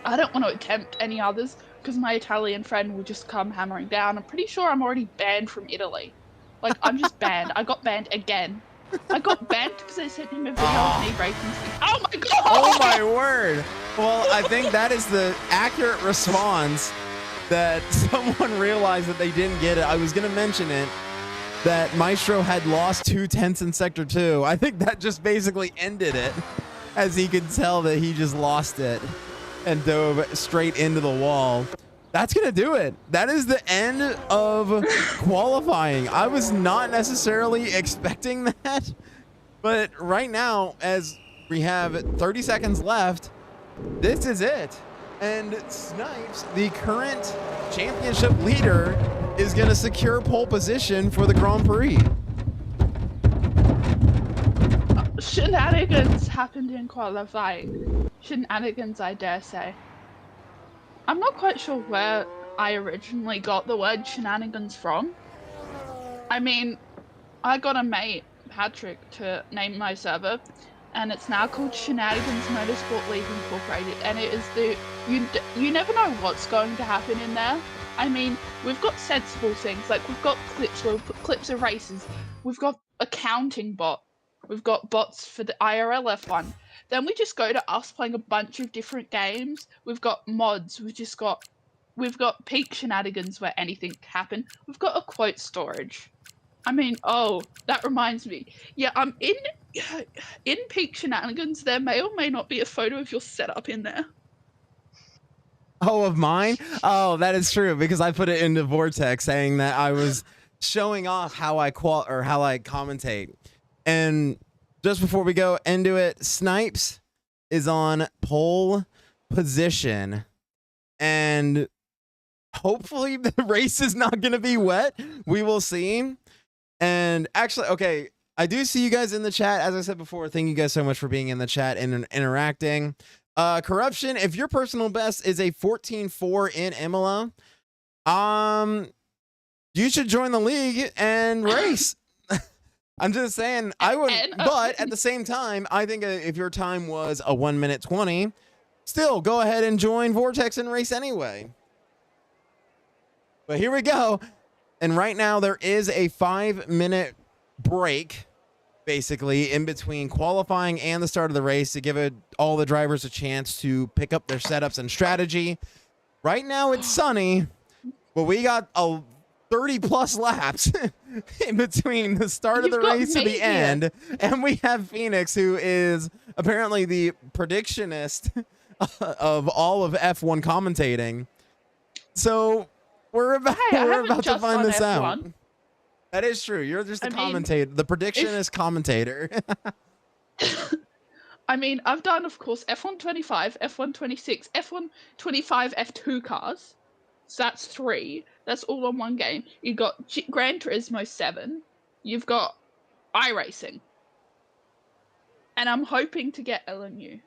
I don't want to attempt any others because my Italian friend will just come hammering down. I'm pretty sure I'm already banned from Italy. Like, I'm just banned. I got banned again. I got banned because I sent him a video of me breaking things. Oh my god! Oh my word! Well, I think that is the accurate response that someone realized that they didn't get it. I was going to mention it, that Maestro had lost 2/10 in Sector 2. I think that just basically ended it, as he could tell that he just lost it and dove straight into the wall. That's going to do it. That is the end of qualifying. I was not necessarily expecting that, but right now, as we have 30 seconds left, this is it. And Snipes, the current championship leader, is going to secure pole position for the Grand Prix. Shenanigans happened in qualifying. Shenanigans, I dare say. I'm not quite sure where I originally got the word shenanigans from. I mean, I got a mate, Patrick, to name my server, and it's now called Shenanigans Motorsport League Incorporated, and it is the you never know what's going to happen in there. I mean, we've got sensible things, like we've got clips where we put clips of races, we've got a counting bot, we've got bots for the IRL F1. Then we just go to us playing a bunch of different games. We've got mods, we've got peak shenanigans where anything can happen. We've got a quote storage. I mean, oh, that reminds me. Yeah, I'm in peak shenanigans, there may or may not be a photo of your setup in there. Oh, of mine? Oh, that is true, because I put it into Vortex saying that I was showing off how I commentate. And just before we go into it, Snipes is on pole position, and hopefully the race is not going to be wet. We will see. And actually, okay, I do see you guys in the chat. As I said before, thank you guys so much for being in the chat and interacting. Corruption, if your personal best is a 14.4 in Imola, you should join the league and race. I'm just saying, I would, but at the same time, I think if your time was a 1 minute 20, still go ahead and join Vortex and race anyway. But here we go. And right now there is a 5-minute break, basically in between qualifying and the start of the race, to give all the drivers a chance to pick up their setups and strategy. Right now it's sunny, but we got a 30 plus laps in between the start of the race and the end. And we have Phoenix, who is apparently the predictionist of all of F1 commentating. So we're about to find this out. That is true. You're just the commentator, the predictionist commentator. I mean, I've done, of course, F1 25, F1 26, F1 25 F2 cars. So that's 3. That's all on one game. You've got Gran Turismo 7. You've got iRacing. And I'm hoping to get LMU.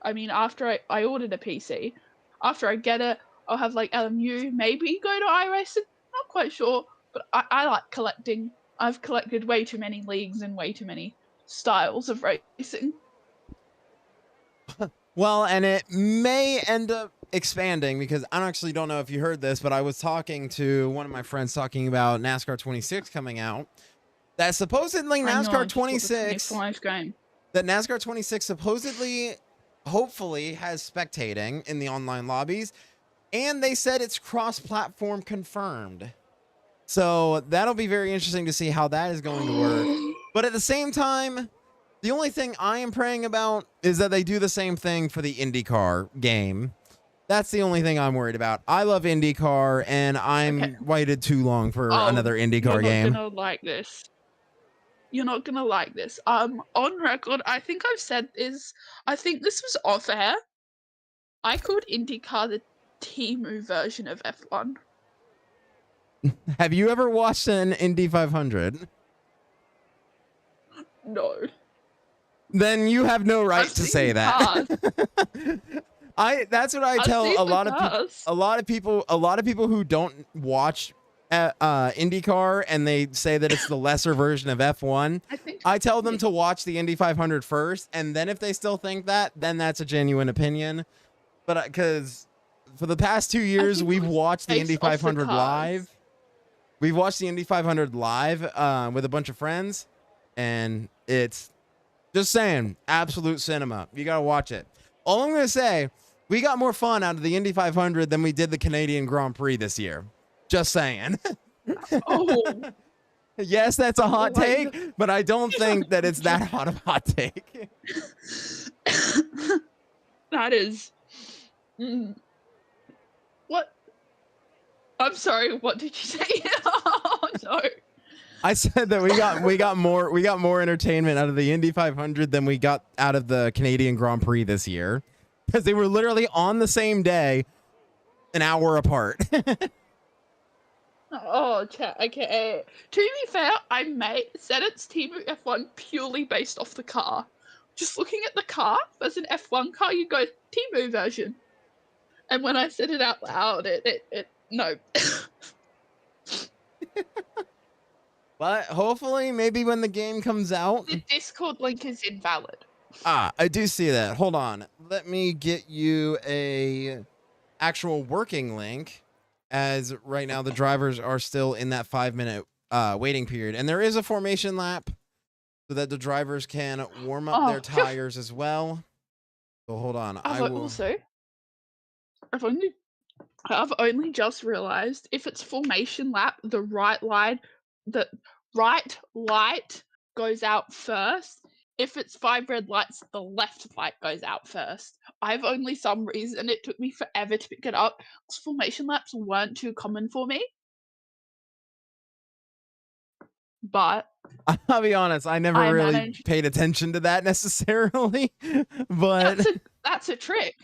I mean, after I ordered a PC, after I get it, I'll have like LMU, maybe go to iRacing. Not quite sure, but I like collecting. I've collected way too many leagues and way too many styles of racing. Well, and it may end up expanding because I actually don't know if you heard this, but I was talking to one of my friends talking about NASCAR 26 coming out. That supposedly I know, NASCAR I just bought the 26 25 game. that NASCAR 26 supposedly, hopefully, has spectating in the online lobbies, and they said it's cross-platform confirmed. So that'll be very interesting to see how that is going to work. But at the same time, the only thing I am praying about is that they do the same thing for the IndyCar game. That's the only thing I'm worried about. I love IndyCar, and I'm waited too long for another IndyCar game. You're not gonna like this. You're not gonna like this. On record, I think I've said this. I think this was off air. I called IndyCar the Timu version of F1. Have you ever watched an Indy 500? No. Then you have no right I've to seen say that. That's what I tell seen a the lot of cars. a lot of people who don't watch IndyCar, and they say that it's the lesser version of F1. I tell them to watch the Indy 500 first, and then if they still think that, then that's a genuine opinion. But because for the past 2 years we've watched the Indy 500 live. We've watched the Indy 500 live with a bunch of friends, and it's just saying, absolute cinema. You gotta watch it. All I'm gonna say, we got more fun out of the Indy 500 than we did the Canadian Grand Prix this year. Just saying. Oh. Yes, that's a hot take, but I don't think that it's that hot of a hot take. That is. What? I'm sorry. What did you say? Oh no. I said that we got more entertainment out of the Indy 500 than we got out of the Canadian Grand Prix this year, because they were literally on the same day, an hour apart. Oh, okay. To be fair, I said it's Timu F1 purely based off the car. Just looking at the car, as an F1 car, you go Timu version. And when I said it out loud, no. But hopefully, maybe when the game comes out. The Discord link is invalid. Ah, I do see that. Hold on. Let me get you a actual working link, as right now the drivers are still in that 5-minute waiting period. And there is a formation lap so that the drivers can warm up their tires as well. So hold on. I've only just realized if it's formation lap, the right light goes out first. If it's 5 red lights, the left light goes out first. I've only some reason it took me forever to pick it up because formation laps weren't too common for me. But I'll be honest, I never really paid attention to that necessarily. But that's a trick.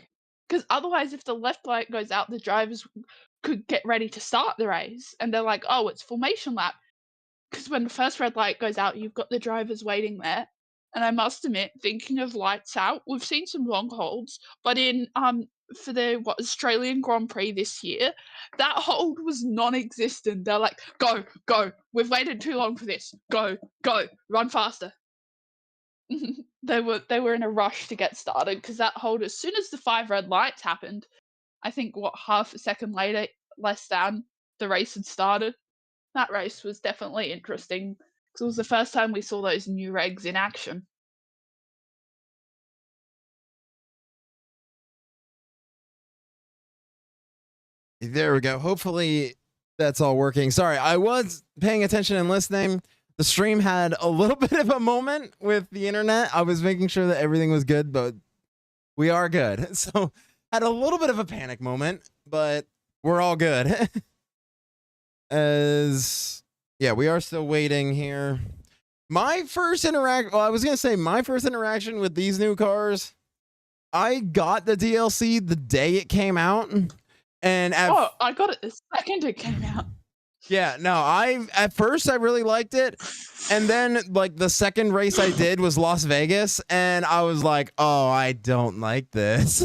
Because otherwise, if the left light goes out, the drivers could get ready to start the race. And they're like, oh, it's formation lap. Because when the first red light goes out, you've got the drivers waiting there. And I must admit, thinking of lights out, we've seen some long holds. But in for the Australian Grand Prix this year, that hold was non-existent. They're like, go. We've waited too long for this. Go. Run faster. They were in a rush to get started because that hold, as soon as the 5 red lights happened, I think half a second later, less than, the race had started. That race was definitely interesting because it was the first time we saw those new regs in action. There we go. Hopefully that's all working. Sorry, I was paying attention and listening. The stream had a little bit of a moment with the internet. I was making sure that everything was good, but we are good. So had a little bit of a panic moment, but we're all good. We are still waiting here. My first interaction with these new cars, I got the DLC the day it came out. And I got it the second it came out. Yeah, no, at first I really liked it. And then like the second race I did was Las Vegas, and I was like, oh, I don't like this.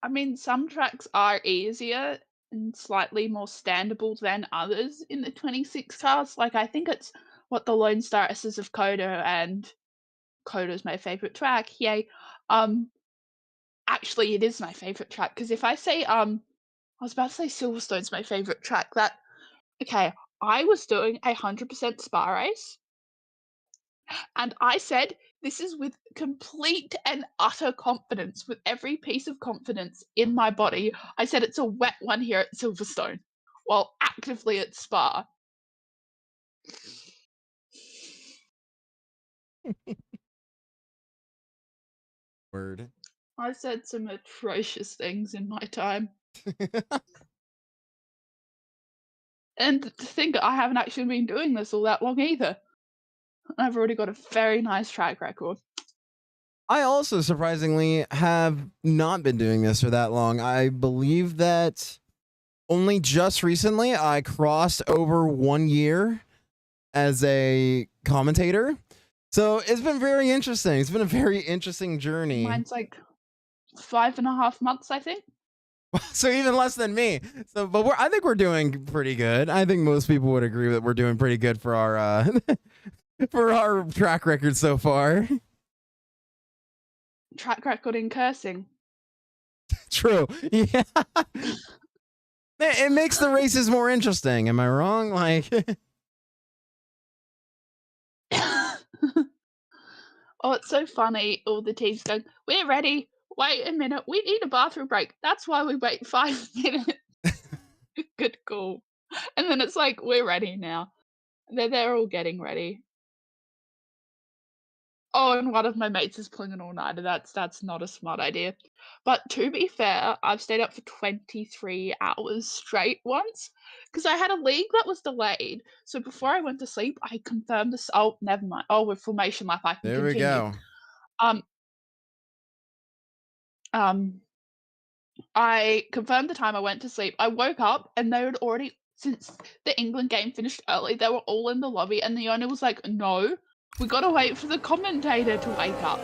I mean, some tracks are easier and slightly more standable than others in the 26 cars. Like, I think it's what the Lone Star S's of Coda, and Coda's my favorite track. Yay. Um, Actually, it is my favorite track because if I say, I was about to say Silverstone's my favorite track. Okay, I was doing a 100% spa race, and I said this is with complete and utter confidence, with every piece of confidence in my body. I said it's a wet one here at Silverstone, while actively at Spa. Word. I said some atrocious things in my time. And to think I haven't actually been doing this all that long either. I've already got a very nice track record. I also surprisingly have not been doing this for that long. I believe that only just recently I crossed over 1 year as a commentator. So it's been very interesting. It's been a very interesting journey. Mine's like 5.5 months, I think. So even less than me. So, but I think we're doing pretty good. I think most people would agree that we're doing pretty good for our for our track record so far. Track record in cursing. True. Yeah. It makes the races more interesting. Am I wrong? Like, oh, it's so funny. All the teams going, we're ready. Wait a minute. We need a bathroom break. That's why we wait 5 minutes. Good call. And then it's like, we're ready now. They're all getting ready. Oh, and one of my mates is pulling an all-nighter. That's not a smart idea. But to be fair, I've stayed up for 23 hours straight once because I had a league that was delayed. So before I went to sleep, I confirmed this. Oh, never mind. Oh, with formation lap, I can there we continue. go. Um, I confirmed the time I went to sleep. I woke up and they had already, since the England game finished early, they were all in the lobby, and the owner was like, "No, we gotta wait for the commentator to wake up."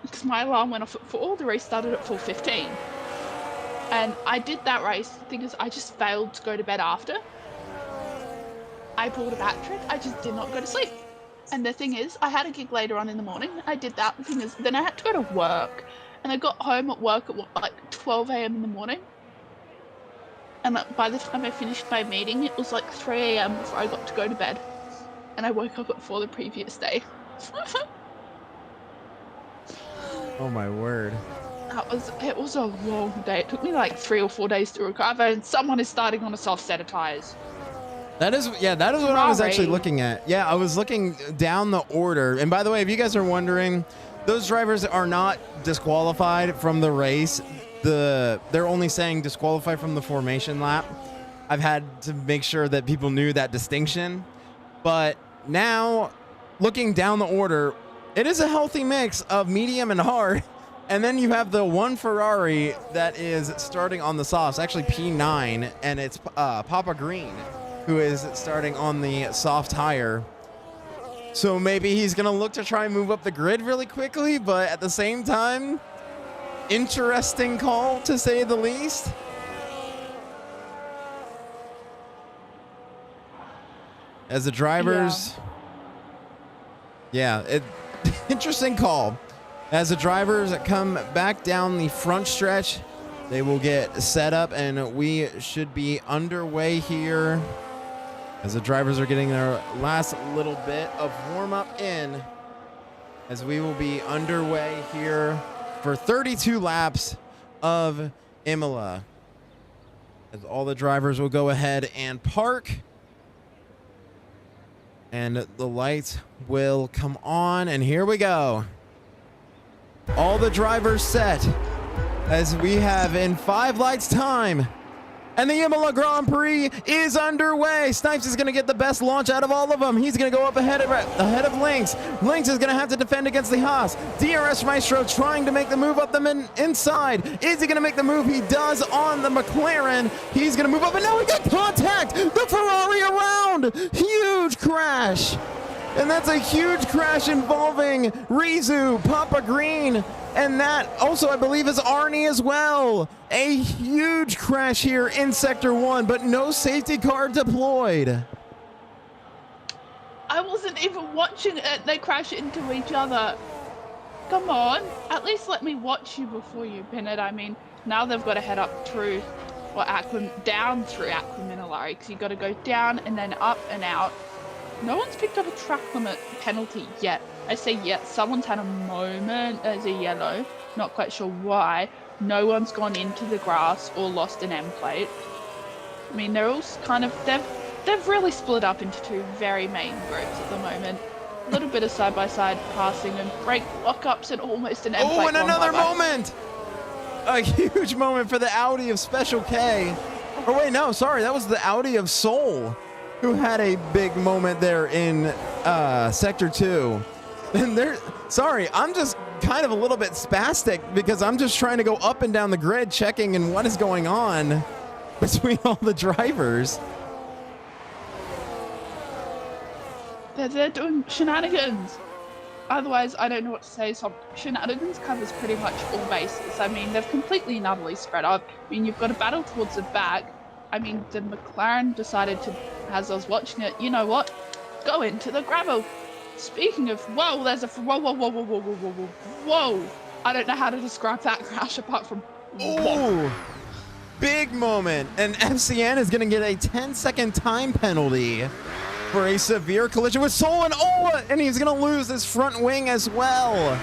Because my alarm went off at 4, the race started at 4:15. And I did that race. The thing is, I just failed to go to bed after. I pulled a bat trick, I just did not go to sleep. And the thing is, I had a gig later on in the morning. I did that. The thing is, then I had to go to work. And I got home at work at like 12 a.m. in the morning. And by the time I finished my meeting, it was like 3 a.m. before I got to go to bed. And I woke up at 4 the previous day. Oh my word. It was a long day. It took me like 3 or 4 days to recover, and someone is starting on a soft set of tires. That is what I was actually looking at. Yeah, I was looking down the order. And by the way, if you guys are wondering, those drivers are not disqualified from the race. They're only saying disqualified from the formation lap. I've had to make sure that people knew that distinction. But now, looking down the order, it is a healthy mix of medium and hard. And then you have the one Ferrari that is starting on the softs, actually P9, and it's Papa Green, who is starting on the soft tire. So maybe he's going to look to try and move up the grid really quickly, but at the same time, interesting call to say the least. As the drivers, interesting call. As the drivers come back down the front stretch, they will get set up, and we should be underway here as the drivers are getting their last little bit of warm-up in, as we will be underway here for 32 laps of Imola. As all the drivers will go ahead and park, and the lights will come on, and here we go. All the drivers set as we have in 5 lights time. And the Imola Grand Prix is underway. Snipes is going to get the best launch out of all of them. He's going to go up ahead of Lynx. Lynx is going to have to defend against the Haas. DRS Maestro trying to make the move up the inside. Is he going to make the move? He does on the McLaren. He's going to move up, and now we got contact. The Ferrari around. Huge crash. And that's a huge crash involving Rizu, Papa Green, and that also, I believe, is Arnie as well. A huge crash here in Sector 1, but no safety car deployed. I wasn't even watching it. They crash into each other. Come on. At least let me watch you before you pin it. I mean, now they've got to head up through, or down through Aquaminolari, because you've got to go down and then up and out. No one's picked up a track limit penalty yet. I say yet. Someone's had a moment as a yellow. Not quite sure why. No one's gone into the grass or lost an end plate. I mean, they're all kind of... They've really split up into two very main groups at the moment. A little bit of side-by-side passing and brake lock-ups and almost an end plate. Oh, and another moment! A huge moment for the Audi of Special K. Oh, wait, no, sorry. That was the Audi of Seoul, who had a big moment there in Sector 2. And sorry, I'm just kind of a little bit spastic because I'm just trying to go up and down the grid checking and what is going on between all the drivers. They're doing shenanigans. Otherwise, I don't know what to say. So shenanigans covers pretty much all bases. I mean, they've completely and utterly spread up. I mean, you've got a battle towards the back. I mean, the McLaren decided to, as I was watching it, you know what? Go into the gravel. Speaking of, whoa, there's a, whoa, whoa, whoa, whoa, whoa, whoa, whoa, whoa, whoa. I don't know how to describe that crash apart from, whoa. Ooh, big moment. And FCN is going to get a 10-second time penalty for a severe collision with Sol and he's going to lose his front wing as well.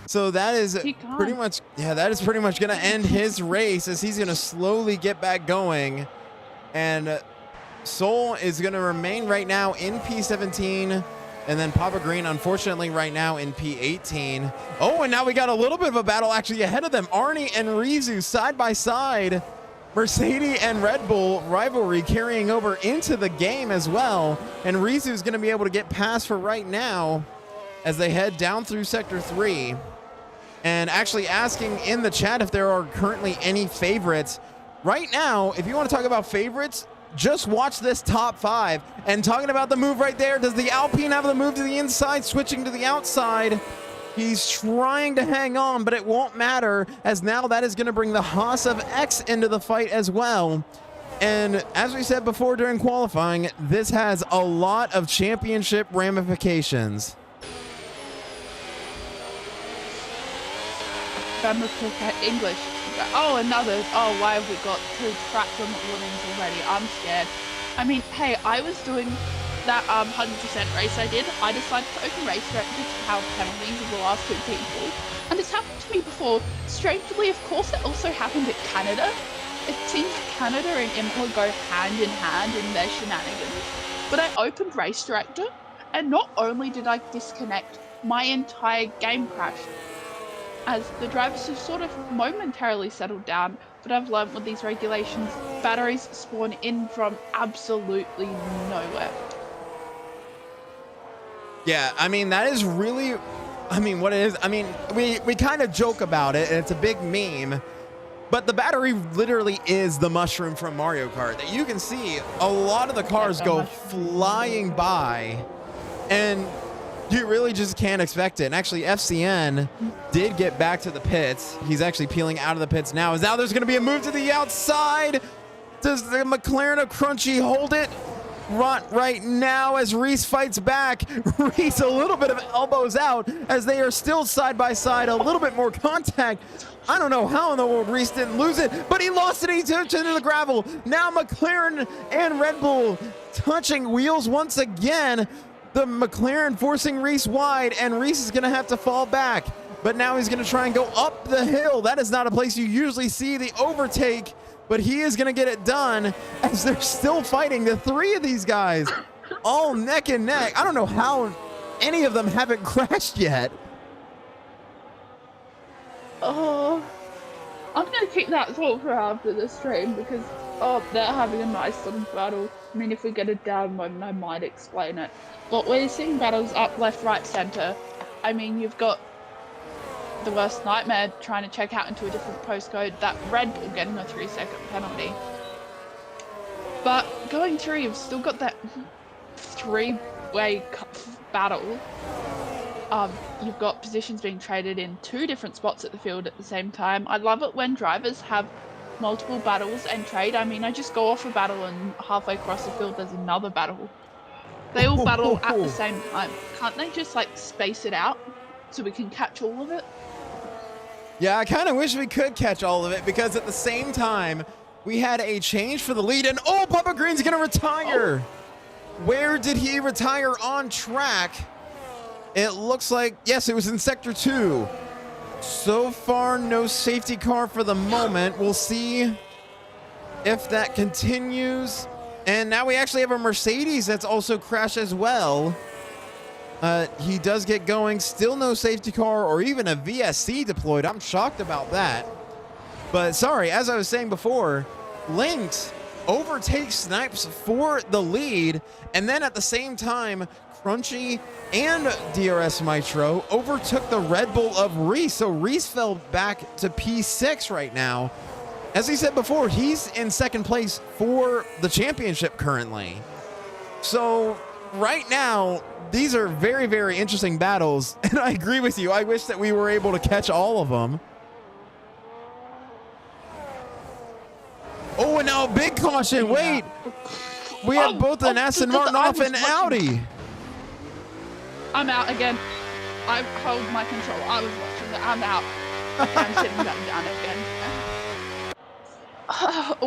So that is pretty much, that is pretty much going to end his race as he's going to slowly get back going. And Sol is going to remain right now in P17. And then Papa Green, unfortunately, right now in P18. Oh, and now we got a little bit of a battle actually ahead of them. Arnie and Rizu side by side. Mercedes and Red Bull rivalry carrying over into the game as well. And Rizu's going to be able to get past for right now as they head down through Sector 3. And actually asking in the chat if there are currently any favorites. Right now, if you want to talk about favorites, just watch this top 5. And talking about the move right there, does the Alpine have the move to the inside, switching to the outside? He's trying to hang on, but it won't matter, as now that is going to bring the Haas of X into the fight as well. And as we said before during qualifying, this has a lot of championship ramifications. English. Oh, another. Oh, why have we got 2 track limit warnings already? I'm scared. I mean, hey, I was doing that 100% race I did. I decided to open race directly to have penalties of the last 2 people. And it's happened to me before. Strangely, of course, it also happened at Canada. It seems Canada and Imola go hand in hand in their shenanigans. But I opened race director, and not only did I disconnect, my entire game crashed. As the drivers have sort of momentarily settled down, but I've learned with these regulations, batteries spawn in from absolutely nowhere. Yeah, I mean, that is really, I mean, what it is. I mean, we kind of joke about it, and it's a big meme, but the battery literally is the mushroom from Mario Kart. That you can see a lot of the cars go flying by, and you really just can't expect it. And actually, FCN did get back to the pits. He's actually peeling out of the pits now. Now there's going to be a move to the outside. Does the McLaren of Crunchy hold it? Right now as Reese fights back. Reese a little bit of elbows out as they are still side by side. A little bit more contact. I don't know how in the world Reese didn't lose it, but he lost it. He touched into the gravel. Now McLaren and Red Bull touching wheels once again. The McLaren forcing Reese wide, and Reese is going to have to fall back. But now he's going to try and go up the hill. That is not a place you usually see the overtake, but he is going to get it done as they're still fighting. The 3 of these guys all neck and neck. I don't know how any of them haven't crashed yet. Oh, I'm going to keep that thought for after the stream because, oh, they're having a nice little battle. I mean, if we get a down moment, I might explain it. But we're seeing battles up, left, right, center. I mean, you've got the worst nightmare trying to check out into a different postcode, that Red Bull getting a 3-second penalty. But going through, you've still got that 3 midway battle, you've got positions being traded in 2 different spots at the field at the same time. I love it when drivers have multiple battles and trade. I mean, I just go off a battle and halfway across the field there's another battle. They all battle at the same time. Can't they just like space it out so we can catch all of it? Yeah, I kind of wish we could catch all of it because at the same time, we had a change for the lead and oh, Papa Green's going to retire. Where did he retire on track? It looks like, yes, it was in Sector 2. So far, no safety car for the moment. We'll see if that continues. And now we actually have a Mercedes that's also crashed as well. He does get going. Still no safety car or even a VSC deployed. I'm shocked about that. But sorry, as I was saying before, Lynx overtakes Snipes for the lead. And then at the same time, Crunchy and DRS Mitro overtook the Red Bull of Reese. So Reese fell back to P6 right now. As he said before, he's in second place for the championship currently. So right now, these are very, very interesting battles. And I agree with you. I wish that we were able to catch all of them. Oh, and now a big caution. Wait. We have both an Aston Martin off and Audi. I'm out again. I hold my control. I was watching it. I'm out. I'm sitting back down again.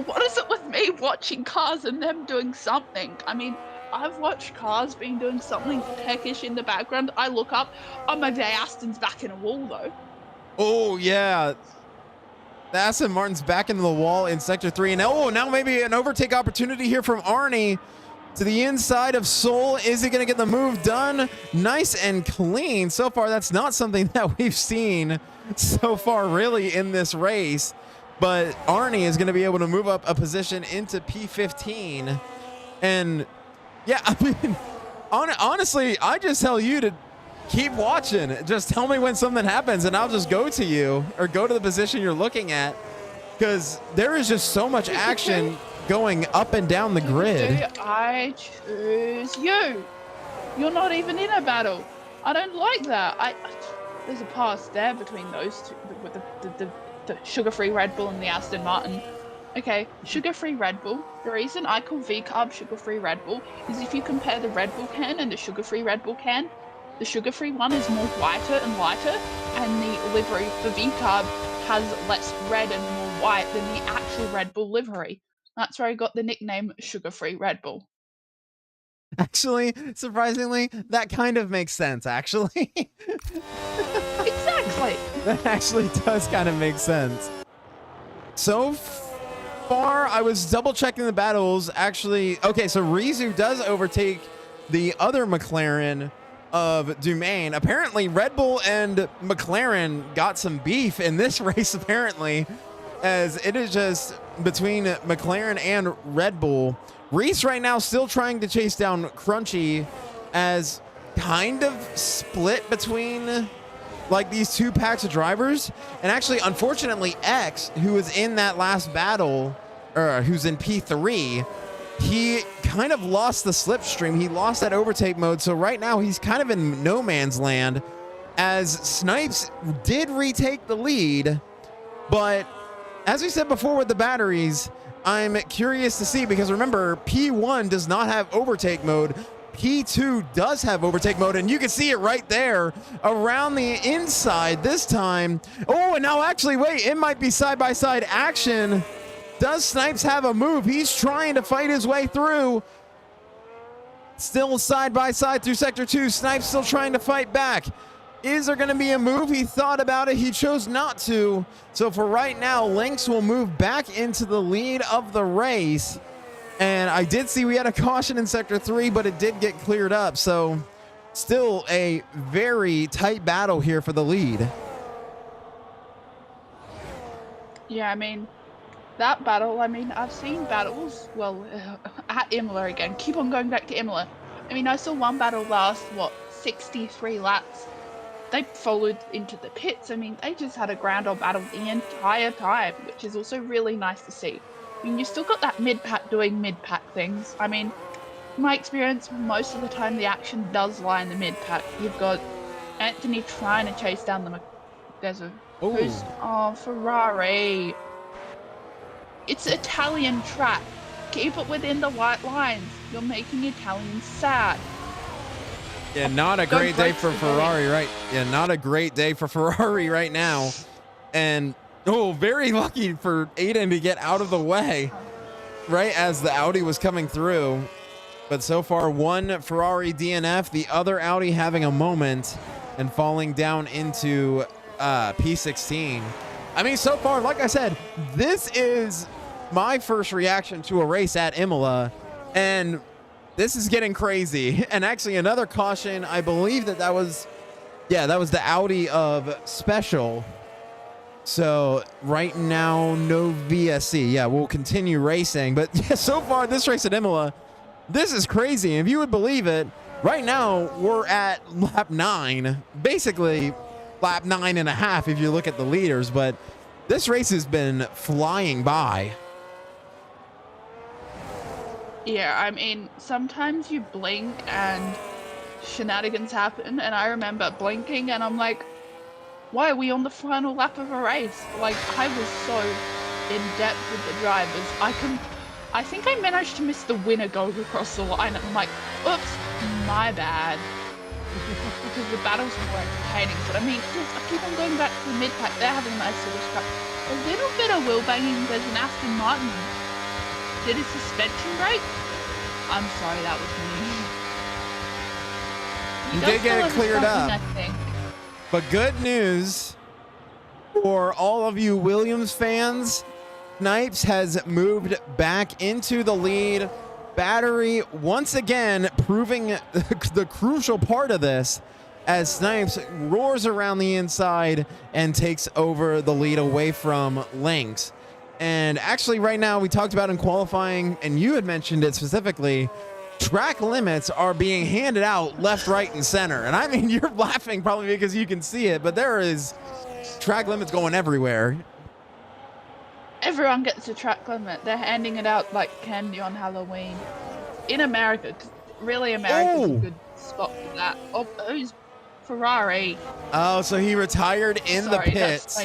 What is it with me watching cars and them doing something? I mean, I've watched cars being doing something peckish in the background. I look up. Oh my day, Aston's back in a wall though. Oh yeah. The Aston Martin's back into the wall in Sector 3. And oh, now maybe an overtake opportunity here from Arnie to the inside of Soul. Is he going to get the move done? Nice and clean. So far, that's not something that we've seen so far really in this race. But Arnie is going to be able to move up a position into P15. And yeah, I mean, honestly, I just tell you to keep watching. Just tell me when something happens and I'll just go to you or go to the position you're looking at, because there is just so much action going up and down the grid. I choose you. You're not even in a battle. I don't like that. There's a pass there between those two, with the sugar-free Red Bull and the Aston Martin. Okay, sugar-free Red Bull. The reason I call V-Carb sugar-free Red Bull is if you compare the Red Bull can and the sugar-free Red Bull can, the sugar-free one is more whiter and lighter, and the livery for V-Carb has less red and more white than the actual Red Bull livery. That's where I got the nickname sugar-free Red Bull. Actually, surprisingly, that kind of makes sense, actually. Exactly. That actually does kind of make sense. So far, I was double checking the battles. Actually, okay, so Rizu does overtake the other McLaren of Dumaine. Apparently, Red Bull and McLaren got some beef in this race, apparently, as it is just between McLaren and Red Bull. Reese right now still trying to chase down Crunchy, as kind of split between like these two packs of drivers. And actually, unfortunately, X, who was in that last battle, or who's in P3, he kind of lost the slipstream. He lost that overtake mode. So right now he's kind of in no man's land, as Snipes did retake the lead. But as we said before with the batteries, I'm curious to see, because remember, P1 does not have overtake mode. P2 does have overtake mode, and you can see it right there around the inside this time. Oh, and now actually, wait, it might be side-by-side action. Does Snipes have a move? He's trying to fight his way through. Still side-by-side through Sector 2. Snipes still trying to fight back. Is there going to be a move? He thought about it. He chose not to. So for right now, Lynx will move back into the lead of the race. And I did see we had a caution in Sector 3, but it did get cleared up. So still a very tight battle here for the lead. Yeah, I mean, that battle, I mean, I've seen battles, well, at Imola again. Keep on going back to Imola. I mean, I saw one battle last, 63 laps. They followed into the pits. I mean, they just had a grand old battle the entire time, which is also really nice to see. I mean, you still got that mid-pack doing mid-pack things. I mean, my experience, most of the time the action does lie in the mid pack. You've got Anthony trying to chase down the there's a who's Ferrari. It's Italian track. Keep it within the white lines. You're making Italians sad. Yeah, not a great day for Ferrari, right? Yeah, not a great day for Ferrari right now. And very lucky for Aiden to get out of the way right as the Audi was coming through. But so far, one Ferrari DNF, the other Audi having a moment and falling down into P16. I mean, so far, like I said, this is my first reaction to a race at Imola, and this is getting crazy. And actually, another caution, I believe that was the Audi of Special. So right now, no VSC. Yeah, we'll continue racing. But yeah, so far, this race at Imola, this is crazy. If you would believe it, right now, we're at lap 9. Basically, lap 9.5 if you look at the leaders. But this race has been flying by. Yeah, I mean, sometimes you blink and shenanigans happen, and I remember blinking and I'm like, why are we on the final lap of a race? Like, I was so in depth with the drivers. I think I managed to miss the winner going across the line, and I'm like, oops, my bad. Because the battles were more entertaining, but I mean, just, I keep on going back to the mid-pack, they're having a nice little scrap. A little bit of wheel banging, there's an Aston Martin. Did his suspension break? I'm sorry, that was me. You did get it cleared up. I think. But good news for all of you Williams fans, Snipes has moved back into the lead. Battery once again proving the crucial part of this as Snipes roars around the inside and takes over the lead away from Lynx. And actually right now, we talked about in qualifying, and you had mentioned it specifically, track limits are being handed out left, right, and center. And I mean, you're laughing probably because you can see it, but there is track limits going everywhere. Everyone gets a track limit. They're handing it out like candy on Halloween. In America, 'cause really America's a good spot for that. Oh, who's Ferrari? Oh, so he retired in the pits.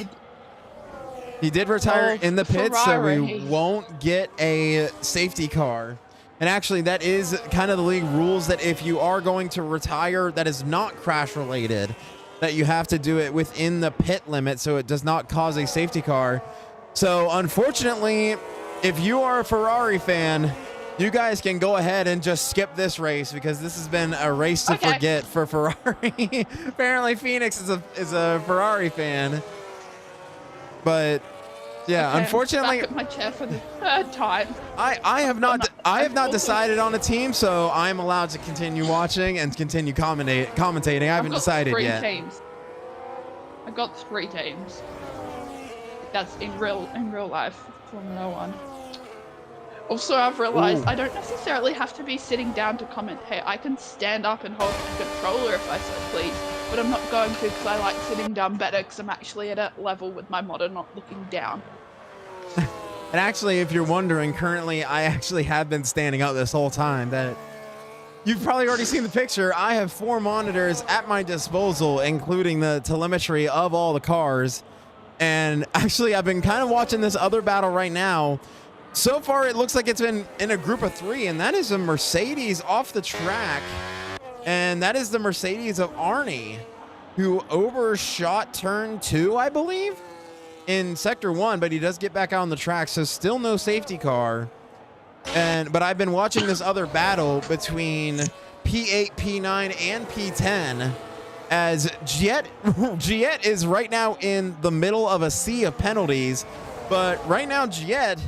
He did retire in the pits, Ferrari. so we won't get a safety car. And actually, that is kind of the league rules that if you are going to retire that is not crash related, that you have to do it within the pit limit so it does not cause a safety car. So unfortunately, if you are a Ferrari fan, you guys can go ahead and just skip this race because this has been a race to forget for Ferrari. Apparently, Phoenix is a Ferrari fan. But yeah, Okay, unfortunately, I'm back at my chair for the third time. I have not decided on a team, so I'm allowed to continue watching and continue commentating. I haven't decided yet. Teams. I got 3 teams. That's in real life Formula 1. Also, I've realized I don't necessarily have to be sitting down to commentate. I can stand up and hold the controller if I so please. But I'm not going to because I like sitting down better because I'm actually at a level with my monitor not looking down. And actually, if you're wondering, currently I actually have been standing up this whole time. That you've probably already seen the picture. I have 4 monitors at my disposal, including the telemetry of all the cars. And actually, I've been kind of watching this other battle right now. So far, it looks like it's been in a group of 3, and that is a Mercedes off the track. And that is the Mercedes of Arnie, who overshot turn 2, I believe, in sector 1, but he does get back out on the track, so still no safety car. But I've been watching this other battle between P8, P9, and P10 as Giet is right now in the middle of a sea of penalties, but right now Giet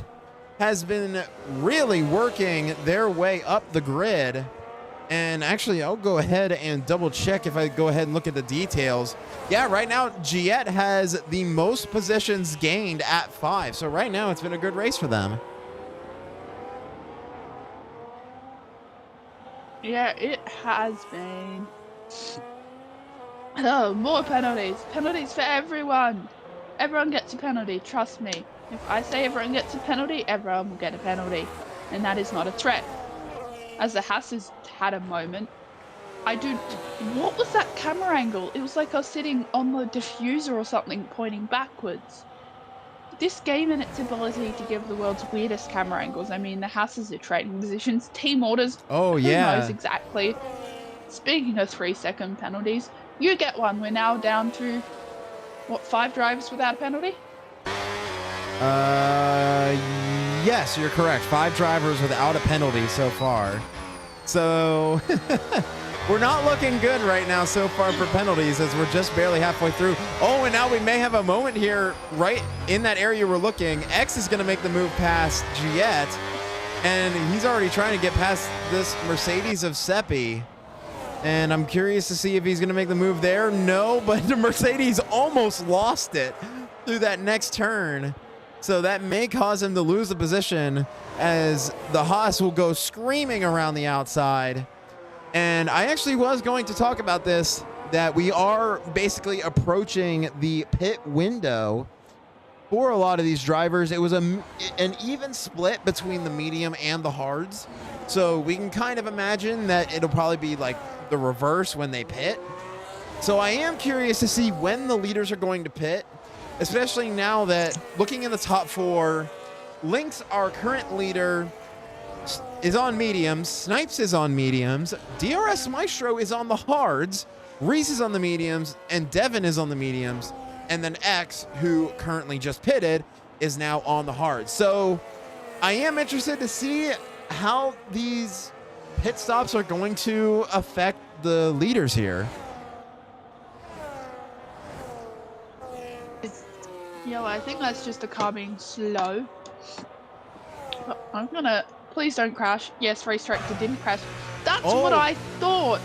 has been really working their way up the grid. And actually, I'll go ahead and double check if I go ahead and look at the details. Yeah, right now, Giet has the most positions gained at 5. So right now, it's been a good race for them. Yeah, it has been. Oh, more penalties. Penalties for everyone. Everyone gets a penalty, trust me. If I say everyone gets a penalty, everyone will get a penalty. And that is not a threat. as the Hasses had a moment. What was that camera angle? It was like I was sitting on the diffuser or something pointing backwards. This game and its ability to give the world's weirdest camera angles. I mean, the Hasses are trading positions, team orders, Oh, who yeah. knows exactly. Speaking of 3-second penalties, you get one. We're now down to, what, 5 drivers without a penalty? Yes, you're correct. 5 drivers without a penalty so far. So we're not looking good right now so far for penalties, as we're just barely halfway through. Oh, and now we may have a moment here right in that area we're looking. X is going to make the move past Giet, and he's already trying to get past this Mercedes of Seppi. And I'm curious to see if he's going to make the move there. No, but the Mercedes almost lost it through that next turn. So that may cause him to lose the position, as the Haas will go screaming around the outside. And I actually was going to talk about this, that we are basically approaching the pit window for a lot of these drivers. It was an even split between the medium and the hards. So we can kind of imagine that it'll probably be like the reverse when they pit. So I am curious to see when the leaders are going to pit, especially now that looking in the top 4, Lynx, our current leader, is on mediums, Snipes is on mediums, DRS Maestro is on the hards, Reese is on the mediums, and Devin is on the mediums, and then X, who currently just pitted, is now on the hards. So I am interested to see how these pit stops are going to affect the leaders here. Yeah, I think that's just the car being slow. But I'm gonna... Please don't crash. Yes, racetrack didn't crash. That's what I thought.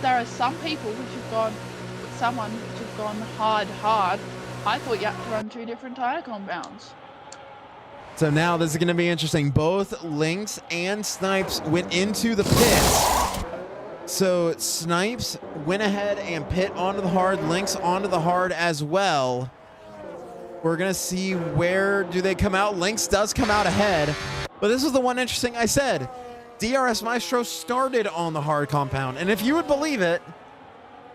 There are some people which have gone... Someone which have gone hard. I thought you had to run 2 different tyre compounds. So now this is going to be interesting. Both Lynx and Snipes went into the pits. So Snipes went ahead and pit onto the hard, Lynx onto the hard as well. We're going to see where do they come out. Lynx does come out ahead. But this is the one interesting I said. DRS Maestro started on the hard compound. And if you would believe it,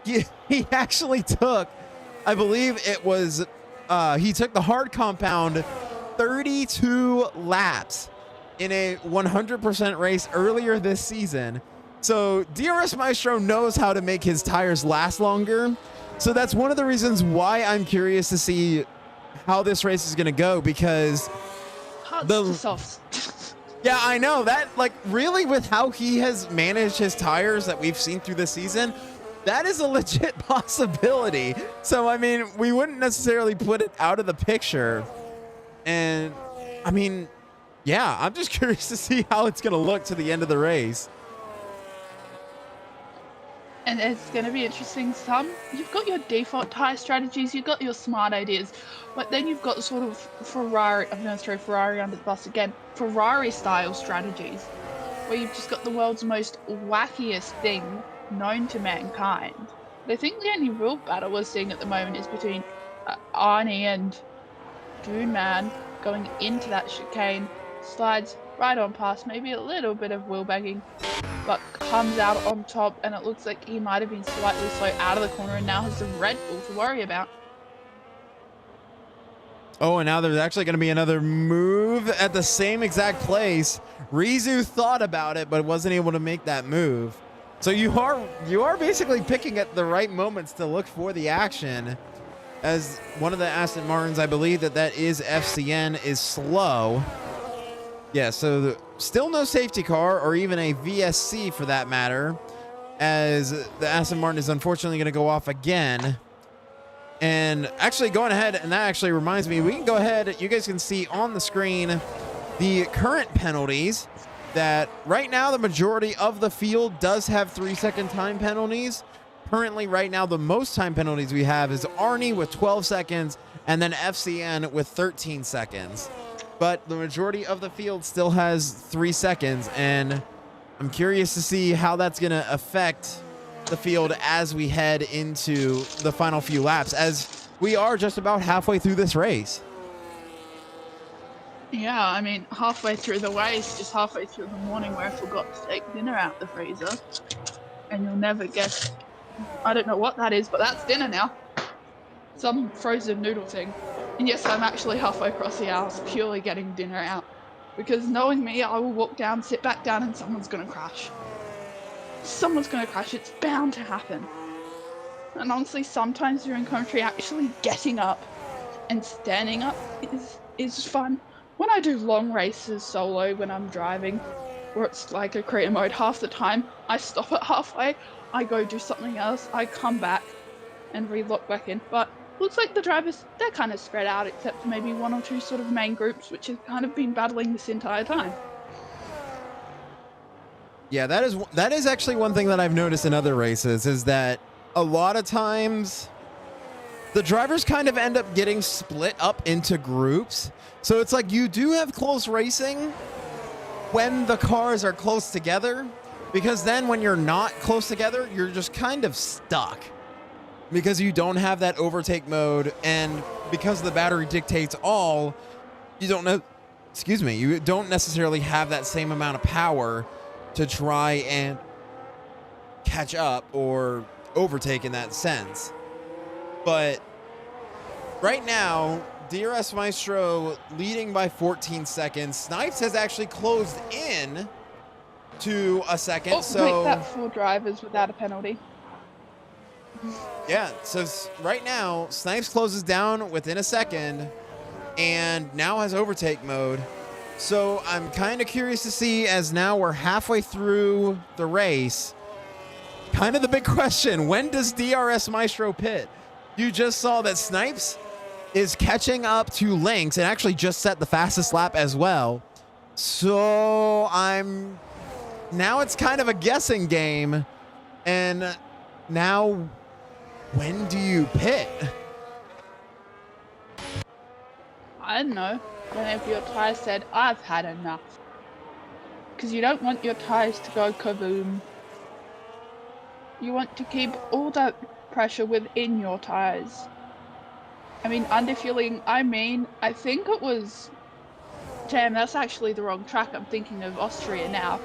he actually took, I believe it was, he took the hard compound 32 laps in a 100% race earlier this season. So DRS Maestro knows how to make his tires last longer. So that's one of the reasons why I'm curious to see how this race is going to go, because yeah, I know that, like, really with how he has managed his tires that we've seen through this season, that is a legit possibility. So, I mean, we wouldn't necessarily put it out of the picture. And I mean, yeah, I'm just curious to see how it's going to look to the end of the race. And it's going to be interesting. You've got your default tire strategies, you've got your smart ideas, but then you've got sort of Ferrari, I'm going to throw Ferrari under the bus again, Ferrari style strategies, where you've just got the world's most wackiest thing known to mankind. I think the only real battle we're seeing at the moment is between Arnie and Goon Man going into that chicane, slides right on past, maybe a little bit of wheel bagging, but comes out on top, and it looks like he might have been slightly slow out of the corner and now has the Red Bull to worry about. Oh, and now there's actually going to be another move at the same exact place. Rizu thought about it, but wasn't able to make that move. So you are basically picking at the right moments to look for the action, as one of the Aston Martins, I believe that is FCN, is slow. Yeah, so still no safety car or even a VSC for that matter, as the Aston Martin is unfortunately going to go off again. And actually going ahead, and that actually reminds me, we can go ahead, you guys can see on the screen the current penalties, that right now the majority of the field does have 3-second time penalties. Currently right now the most time penalties we have is Arnie with 12 seconds and then FCN with 13 seconds. But the majority of the field still has 3 seconds, and I'm curious to see how that's going to affect the field as we head into the final few laps, as we are just about halfway through this race. Yeah, I mean, halfway through the race, just halfway through the morning where I forgot to take dinner out the freezer, and you'll never guess. I don't know what that is, but that's dinner now. Some frozen noodle thing. And yes, I'm actually halfway across the house purely getting dinner out. Because knowing me, I will walk down, sit back down, and someone's gonna crash. Someone's gonna crash, it's bound to happen. And honestly, sometimes during country, actually getting up and standing up is fun. When I do long races solo when I'm driving, where it's like a career mode, half the time I stop at halfway, I go do something else, I come back and re-lock back in. But looks like the drivers, they're kind of spread out, except for maybe one or two sort of main groups, which have kind of been battling this entire time. Yeah, that is actually one thing that I've noticed in other races is that a lot of times the drivers kind of end up getting split up into groups. So it's like you do have close racing when the cars are close together, because then when you're not close together, you're just kind of stuck because you don't have that overtake mode, and because the battery dictates all, you don't know, excuse me, you don't necessarily have that same amount of power to try and catch up or overtake in that sense. But right now, DRS Maestro leading by 14 seconds. Snipes has actually closed in to a second. Oh, so wait, that's 4 drivers without a penalty. yeah, so right now, Snipes closes down within a second and now has overtake mode. So I'm kind of curious to see, as now we're halfway through the race, kind of the big question, when does DRS Maestro pit? You just saw that Snipes is catching up to Lynx and actually just set the fastest lap as well. So now it's kind of a guessing game. And now, when do you pit? I don't know. Whenever your tyre said, I've had enough. Because you don't want your tyres to go kaboom. You want to keep all that pressure within your tyres. I mean, underfueling, I think it was... Damn, that's actually the wrong track. I'm thinking of Austria now.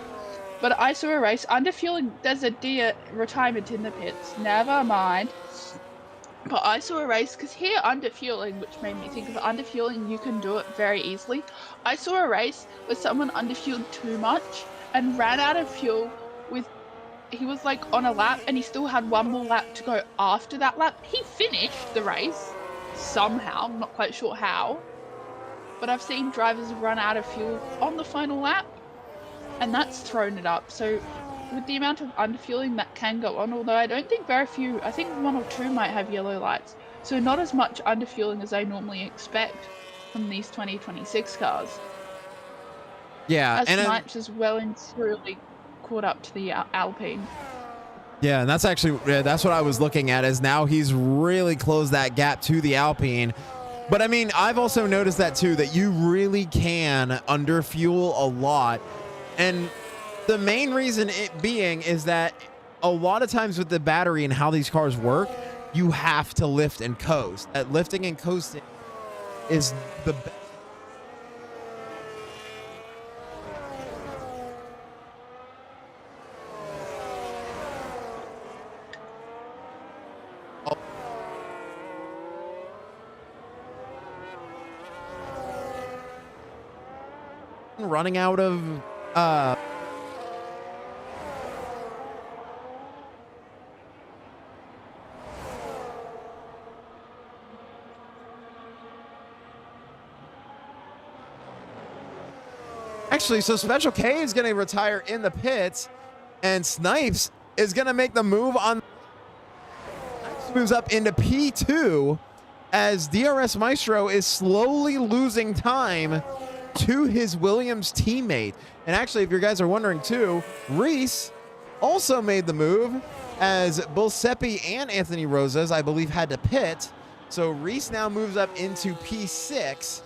But I saw a race, underfueling, there's a retirement in the pits. Never mind. But I saw a race, because here underfueling, which made me think of underfueling, you can do it very easily. I saw a race where someone underfueled too much and ran out of fuel with... He was like on a lap and he still had one more lap to go after that lap. He finished the race somehow, I'm not quite sure how. But I've seen drivers run out of fuel on the final lap and that's thrown it up. So with the amount of underfueling that can go on, although I don't think very few, I think 1 or 2 might have yellow lights. So not as much underfueling as I normally expect from these 2026 cars. Yeah, As Snipes is well and truly caught up to the Alpine. Yeah, and that's what I was looking at, is now he's really closed that gap to the Alpine. But I mean, I've also noticed that too, that you really can underfuel a lot. And the main reason it being is that a lot of times with the battery and how these cars work, you have to lift and coast. That lifting and coasting is the best. Running out of actually, so Special K is going to retire in the pits, and Snipes is going to make the move on. Snipes moves up into P2 as DRS Maestro is slowly losing time to his Williams teammate. And actually, if you guys are wondering too, Reese also made the move, as both Seppi and Anthony Rosas, I believe, had to pit. So Reese now moves up into P6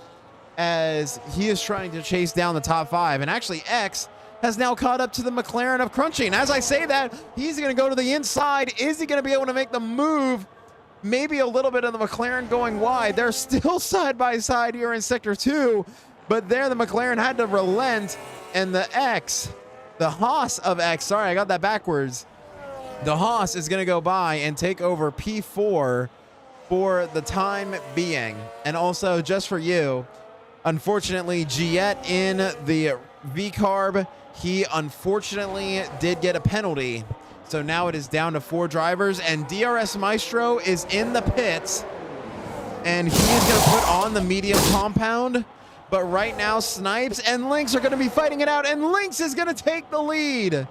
as he is trying to chase down the top 5. And actually, X has now caught up to the McLaren of Crunchy. And as I say that, he's going to go to the inside. Is he going to be able to make the move? Maybe a little bit of the McLaren going wide. They're still side by side here in Sector 2. But there, the McLaren had to relent, and the Haas of X, sorry, I got that backwards. The Haas is going to go by and take over P4 for the time being. And also, just for you, unfortunately, Giet in the V-Carb, he unfortunately did get a penalty. So now it is down to 4 drivers, and DRS Maestro is in the pits, and he is going to put on the medium compound. But right now, Snipes and Lynx are going to be fighting it out, and Lynx is going to take the lead.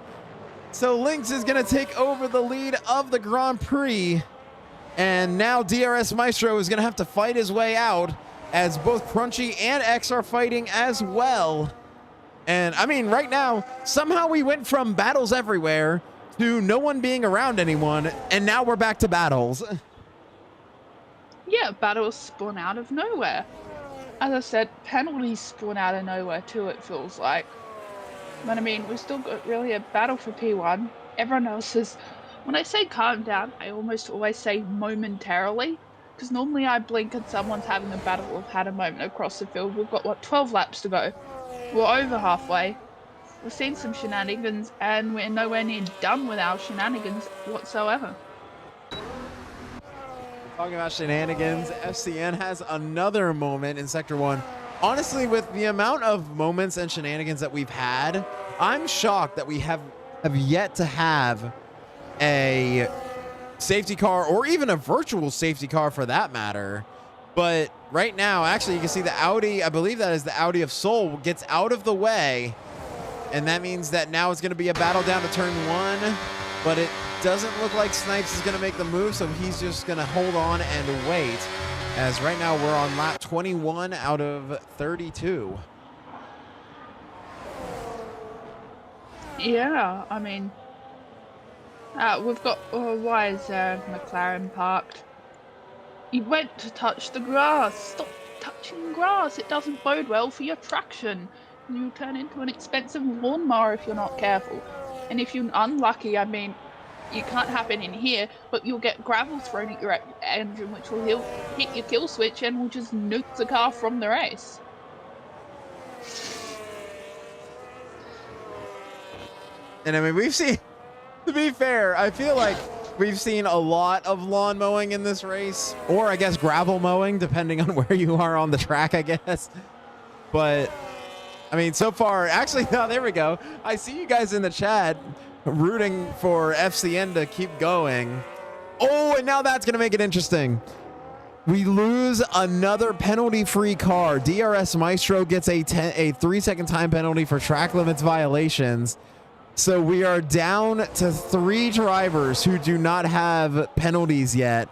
So Lynx is going to take over the lead of the Grand Prix. And now DRS Maestro is going to have to fight his way out, as both Crunchy and X are fighting as well. And I mean, right now, somehow we went from battles everywhere to no one being around anyone, and now we're back to battles. Yeah, battles spawn out of nowhere. As I said, penalties spawn out of nowhere too, it feels like. But I mean, we've still got really a battle for P1. Everyone else is... When I say calm down, I almost always say momentarily. Because normally I blink and someone's having a battle or had a moment across the field. We've got, what, 12 laps to go. We're over halfway. We've seen some shenanigans, and we're nowhere near done with our shenanigans whatsoever. Talking about shenanigans, FCN has another moment in Sector 1. Honestly, with the amount of moments and shenanigans that we've had, I'm shocked that we have yet to have a safety car, or even a virtual safety car for that matter. But right now, actually, you can see the Audi, I believe that is the Audi of Seoul, gets out of the way. And that means that now it's going to be a battle down to turn 1. But it doesn't look like Snipes is going to make the move, so he's just going to hold on and wait. As right now we're on lap 21 out of 32. Yeah, I mean... we've got... why is McLaren parked? He went to touch the grass. Stop touching grass. It doesn't bode well for your traction. You'll turn into an expensive lawnmower if you're not careful. And if you're unlucky, I mean, it can't happen in here, but you'll get gravel thrown at your engine, which will hit your kill switch and will just nuke the car from the race. And I mean, we've seen, to be fair, I feel like we've seen a lot of lawn mowing in this race, or I guess gravel mowing, depending on where you are on the track, I guess. But I mean, so far, actually, no, there we go. I see you guys in the chat rooting for FCN to keep going. Oh, and now that's going to make it interesting. We lose another penalty-free car. DRS Maestro gets a 3-second time penalty for track limits violations. So we are down to 3 drivers who do not have penalties yet.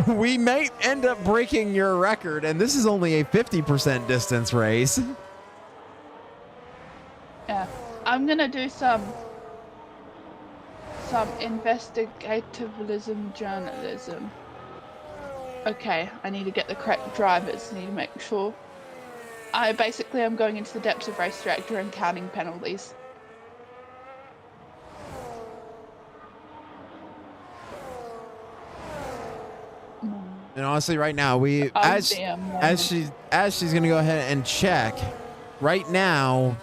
We might end up breaking your record, and this is only a 50% distance race. Yeah, I'm gonna do some investigativism journalism. Okay, I need to get the correct drivers. I need to make sure. I'm going into the depths of race director and counting penalties. And honestly, right now, as she's gonna go ahead and check, right now,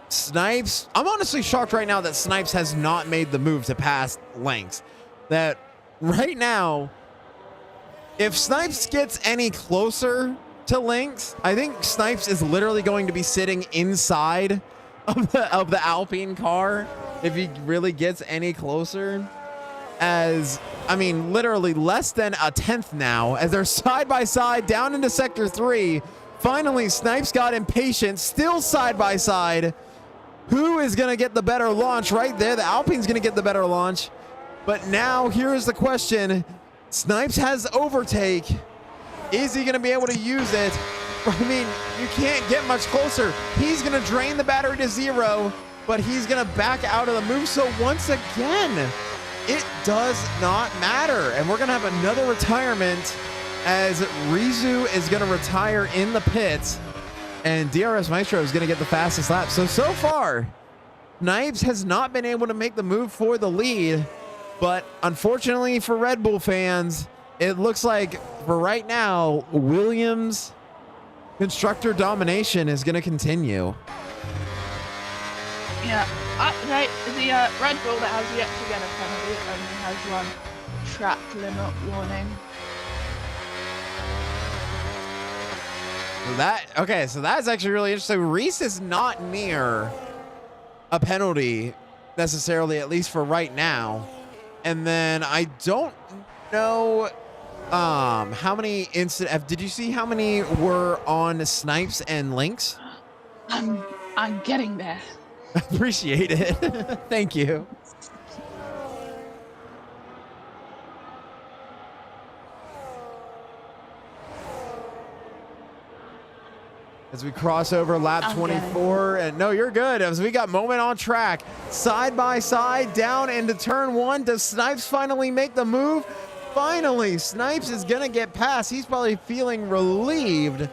Snipes, I'm honestly shocked right now that Snipes has not made the move to pass Lynx. That right now, if Snipes gets any closer to Lynx, I think Snipes is literally going to be sitting inside of the Alpine car if he really gets any closer. As, I mean, literally less than a tenth now, as they're side by side down into Sector 3. Finally, Snipes got impatient, still side by side. Who is going to get the better launch? Right there, the Alpine's going to get the better launch. But now, here's the question. Snipes has overtake. Is he going to be able to use it? I mean, you can't get much closer. He's going to drain the battery to 0, but he's going to back out of the move. So once again, it does not matter. And we're going to have another retirement as Rizu is going to retire in the pits. And DRS Maestro is going to get the fastest lap. So far, Snipes has not been able to make the move for the lead. But unfortunately for Red Bull fans, it looks like for right now, Williams Constructor domination is going to continue. Yeah, the Red Bull that has yet to get a penalty only has one track limit warning. So that's actually really interesting. Reese is not near a penalty necessarily, at least for right now. And then I don't know how many did you see how many were on Snipes and Lynx? I'm getting there. Appreciate it. Thank you. As we cross over lap 24, and no, you're good. As we got Moment on track, side by side, down into turn 1. Does Snipes finally make the move? Finally, Snipes is gonna get past. He's probably feeling relieved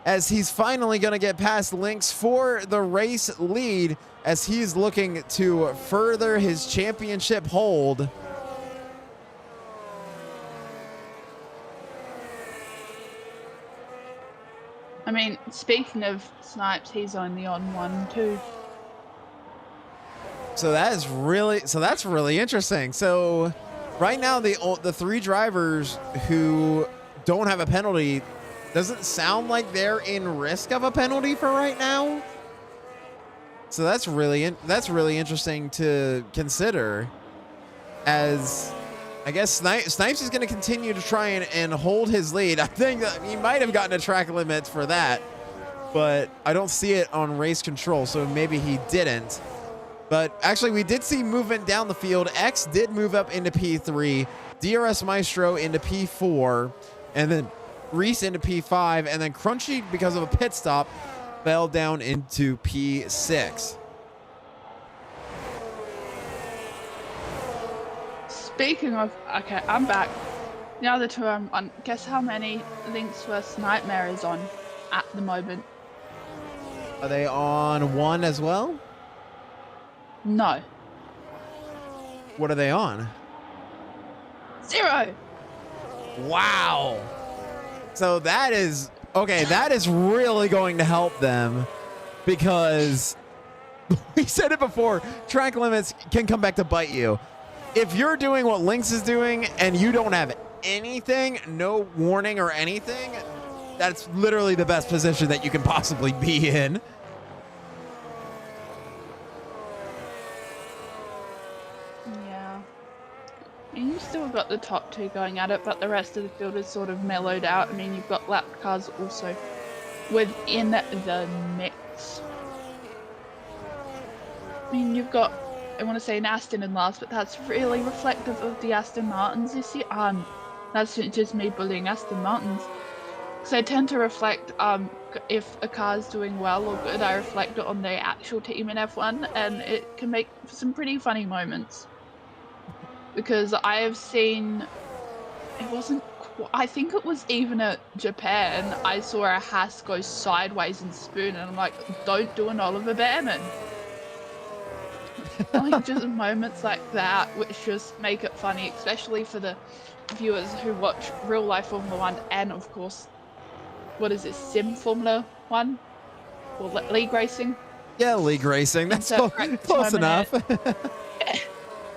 as he's finally gonna get past Lynx for the race lead as he's looking to further his championship hold. I mean, speaking of Snipes, he's only on 1-2. So that's really interesting. So right now, the 3 drivers who don't have a penalty doesn't sound like they're in risk of a penalty for right now. So that's really interesting to consider, as I guess Snipes is going to continue to try and hold his lead. I think that he might have gotten a track limit for that, but I don't see it on race control, so maybe he didn't. But actually, we did see movement down the field. X did move up into P3, DRS Maestro into P4, and then Reese into P5, and then Crunchy, because of a pit stop, fell down into P6. Speaking of, okay, I'm back. The other two I'm on. Guess how many Lynx vs Nightmare is on at the moment? Are they on 1 as well? No. What are they on? 0. Wow. So that is really going to help them, because we said it before, track limits can come back to bite you. If you're doing what Lynx is doing and you don't have anything, no warning or anything, that's literally the best position that you can possibly be in. Yeah. I mean, you've still got the top 2 going at it, but the rest of the field is sort of mellowed out. I mean, you've got lap cars also within the mix. I mean, you've got, I want to say an Aston in last, but that's really reflective of the Aston Martins this year. That's just me bullying Aston Martins. Because I tend to reflect, if a car's doing well or good, I reflect it on the actual team in F1, and it can make some pretty funny moments. Because I have seen, I think it was even at Japan, I saw a Haas go sideways and spoon, and I'm like, don't do an Oliver Behrman. Like, just moments like that which just make it funny, especially for the viewers who watch real life Formula 1 and, of course, what is it, Sim Formula 1? Or league racing? Yeah, league racing. That's close enough.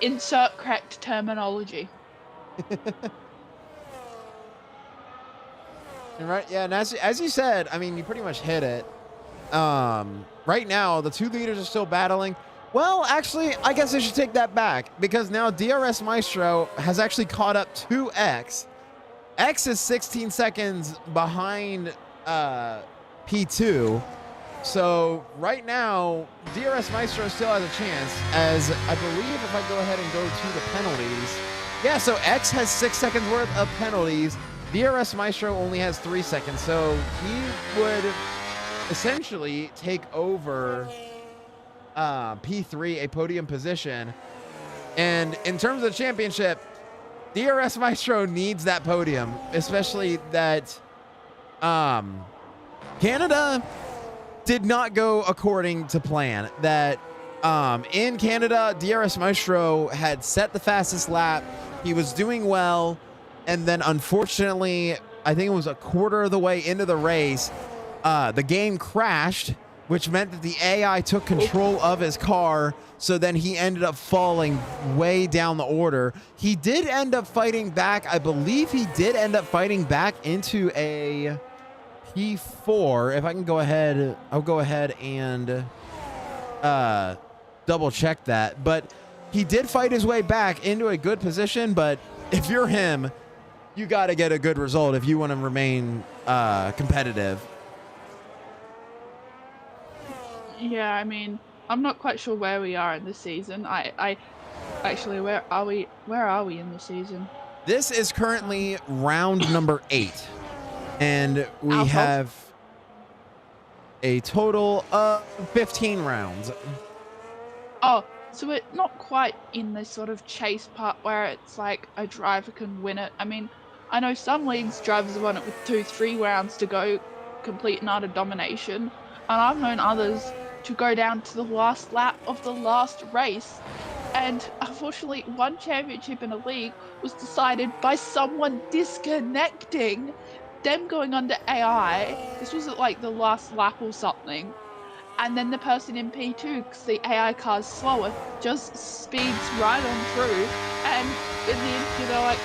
Insert correct terminology. Right, yeah, and as you said, I mean, you pretty much hit it. Right now, the 2 leaders are still battling. Well, actually, I guess I should take that back, because now DRS Maestro has actually caught up to X. X is 16 seconds behind P2. So right now, DRS Maestro still has a chance, as I believe if I go ahead and go to the penalties. Yeah, so X has 6 seconds worth of penalties. DRS Maestro only has 3 seconds. So he would essentially take over P3, a podium position. And in terms of the championship, DRS Maestro needs that podium, especially that Canada did not go according to plan. That in Canada, DRS Maestro had set the fastest lap. He was doing well. And then unfortunately, I think it was a quarter of the way into the race, the game crashed, which meant that the AI took control of his car. So then he ended up falling way down the order. He did end up fighting back. I believe he did end up fighting back into a P4. If I can go ahead, I'll go ahead and double check that. But he did fight his way back into a good position. But if you're him, you got to get a good result if you want to remain competitive. Yeah, I mean, I'm not quite sure where we are in the season. I actually, where are we? Where are we in the season? This is currently round number 8, and we Out of? have a total of 15 rounds. Oh, so we're not quite in the sort of chase part where it's like a driver can win it. I mean, I know some leagues drivers have won it with 2-3 rounds to go, complete and utter domination, and I've known others to go down to the last lap of the last race. And unfortunately, one championship in a league was decided by someone disconnecting, them going under AI. This was at like the last lap or something. And then the person in P2, because the AI car's slower, just speeds right on through. And in the end, they're like,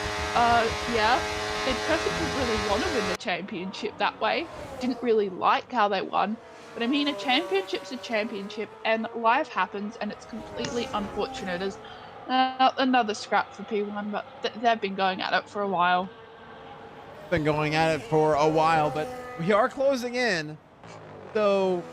yeah. The person didn't really want to win the championship that way. Didn't really like how they won. But I mean, a championship's a championship, and life happens, and it's completely unfortunate. As another scrap for P1, but they've been going at it for a while. Been going at it for a while, but we are closing in. So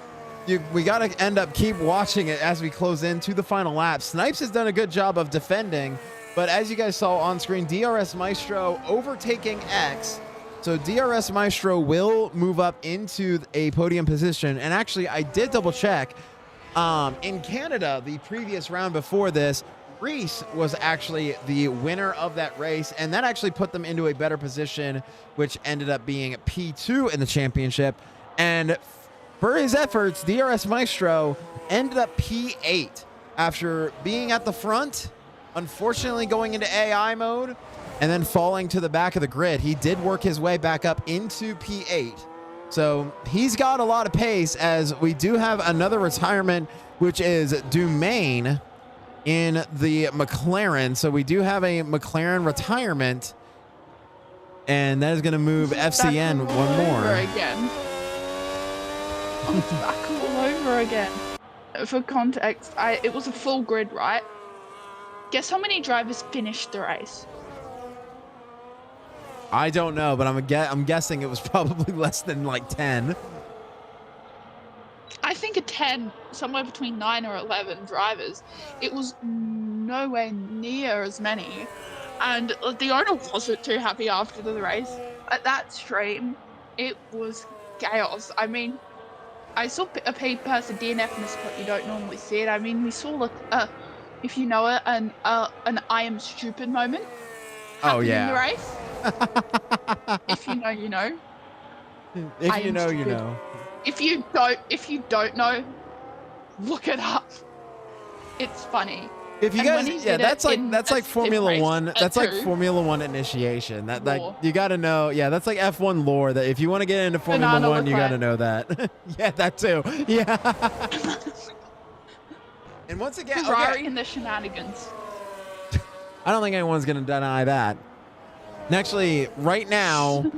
we got to end up keep watching it as we close into the final lap. Snipes has done a good job of defending, but as you guys saw on screen, DRS Maestro overtaking X. So DRS Maestro will move up into a podium position. And actually, I did double check. In Canada, the previous round before this, Reese was actually the winner of that race. And that actually put them into a better position, which ended up being P2 in the championship. And for his efforts, DRS Maestro ended up P8 after being at the front, unfortunately going into AI mode, and then falling to the back of the grid. He did work his way back up into P8. So he's got a lot of pace, as we do have another retirement, which is Dumaine in the McLaren. So we do have a McLaren retirement, and that is going to move FCN one more. Again. Oh, it's back all over again. For context, it was a full grid, right? Guess how many drivers finished the race? I don't know, but I'm guessing it was probably less than like 10. I think a 10, somewhere between 9 or 11 drivers. It was nowhere near as many. And the owner wasn't too happy after the race. At that stream, it was chaos. I mean, I saw a person DNF in a spot you don't normally see it. I mean, we saw, if you know it, an I am stupid moment. Oh, yeah. In the race. If you know, you know. If you know, you know. If you don't know, look it up. It's funny. If you guys, yeah, that's like Formula One. That's like Formula One initiation. That like you got to know. Yeah, that's like F1 lore. That if you want to get into Formula One, you got to know that. Yeah, that too. Yeah. And once again, Ferrari and the shenanigans. I don't think anyone's gonna deny that. And actually, right now,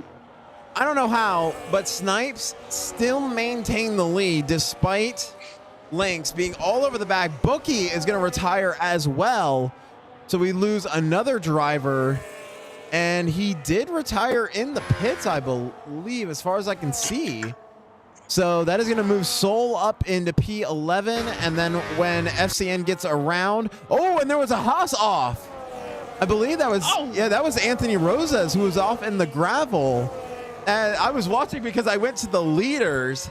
I don't know how, but Snipes still maintain the lead despite Lynx being all over the back. Bookie is going to retire as well. So we lose another driver. And he did retire in the pits, I believe, as far as I can see. So that is going to move Soul up into P11. And then when FCN gets around... Oh, and there was a Haas off. I believe that was... Oh. Yeah, that was Anthony Rosas, who was off in the gravel. And I was watching because I went to the leaders.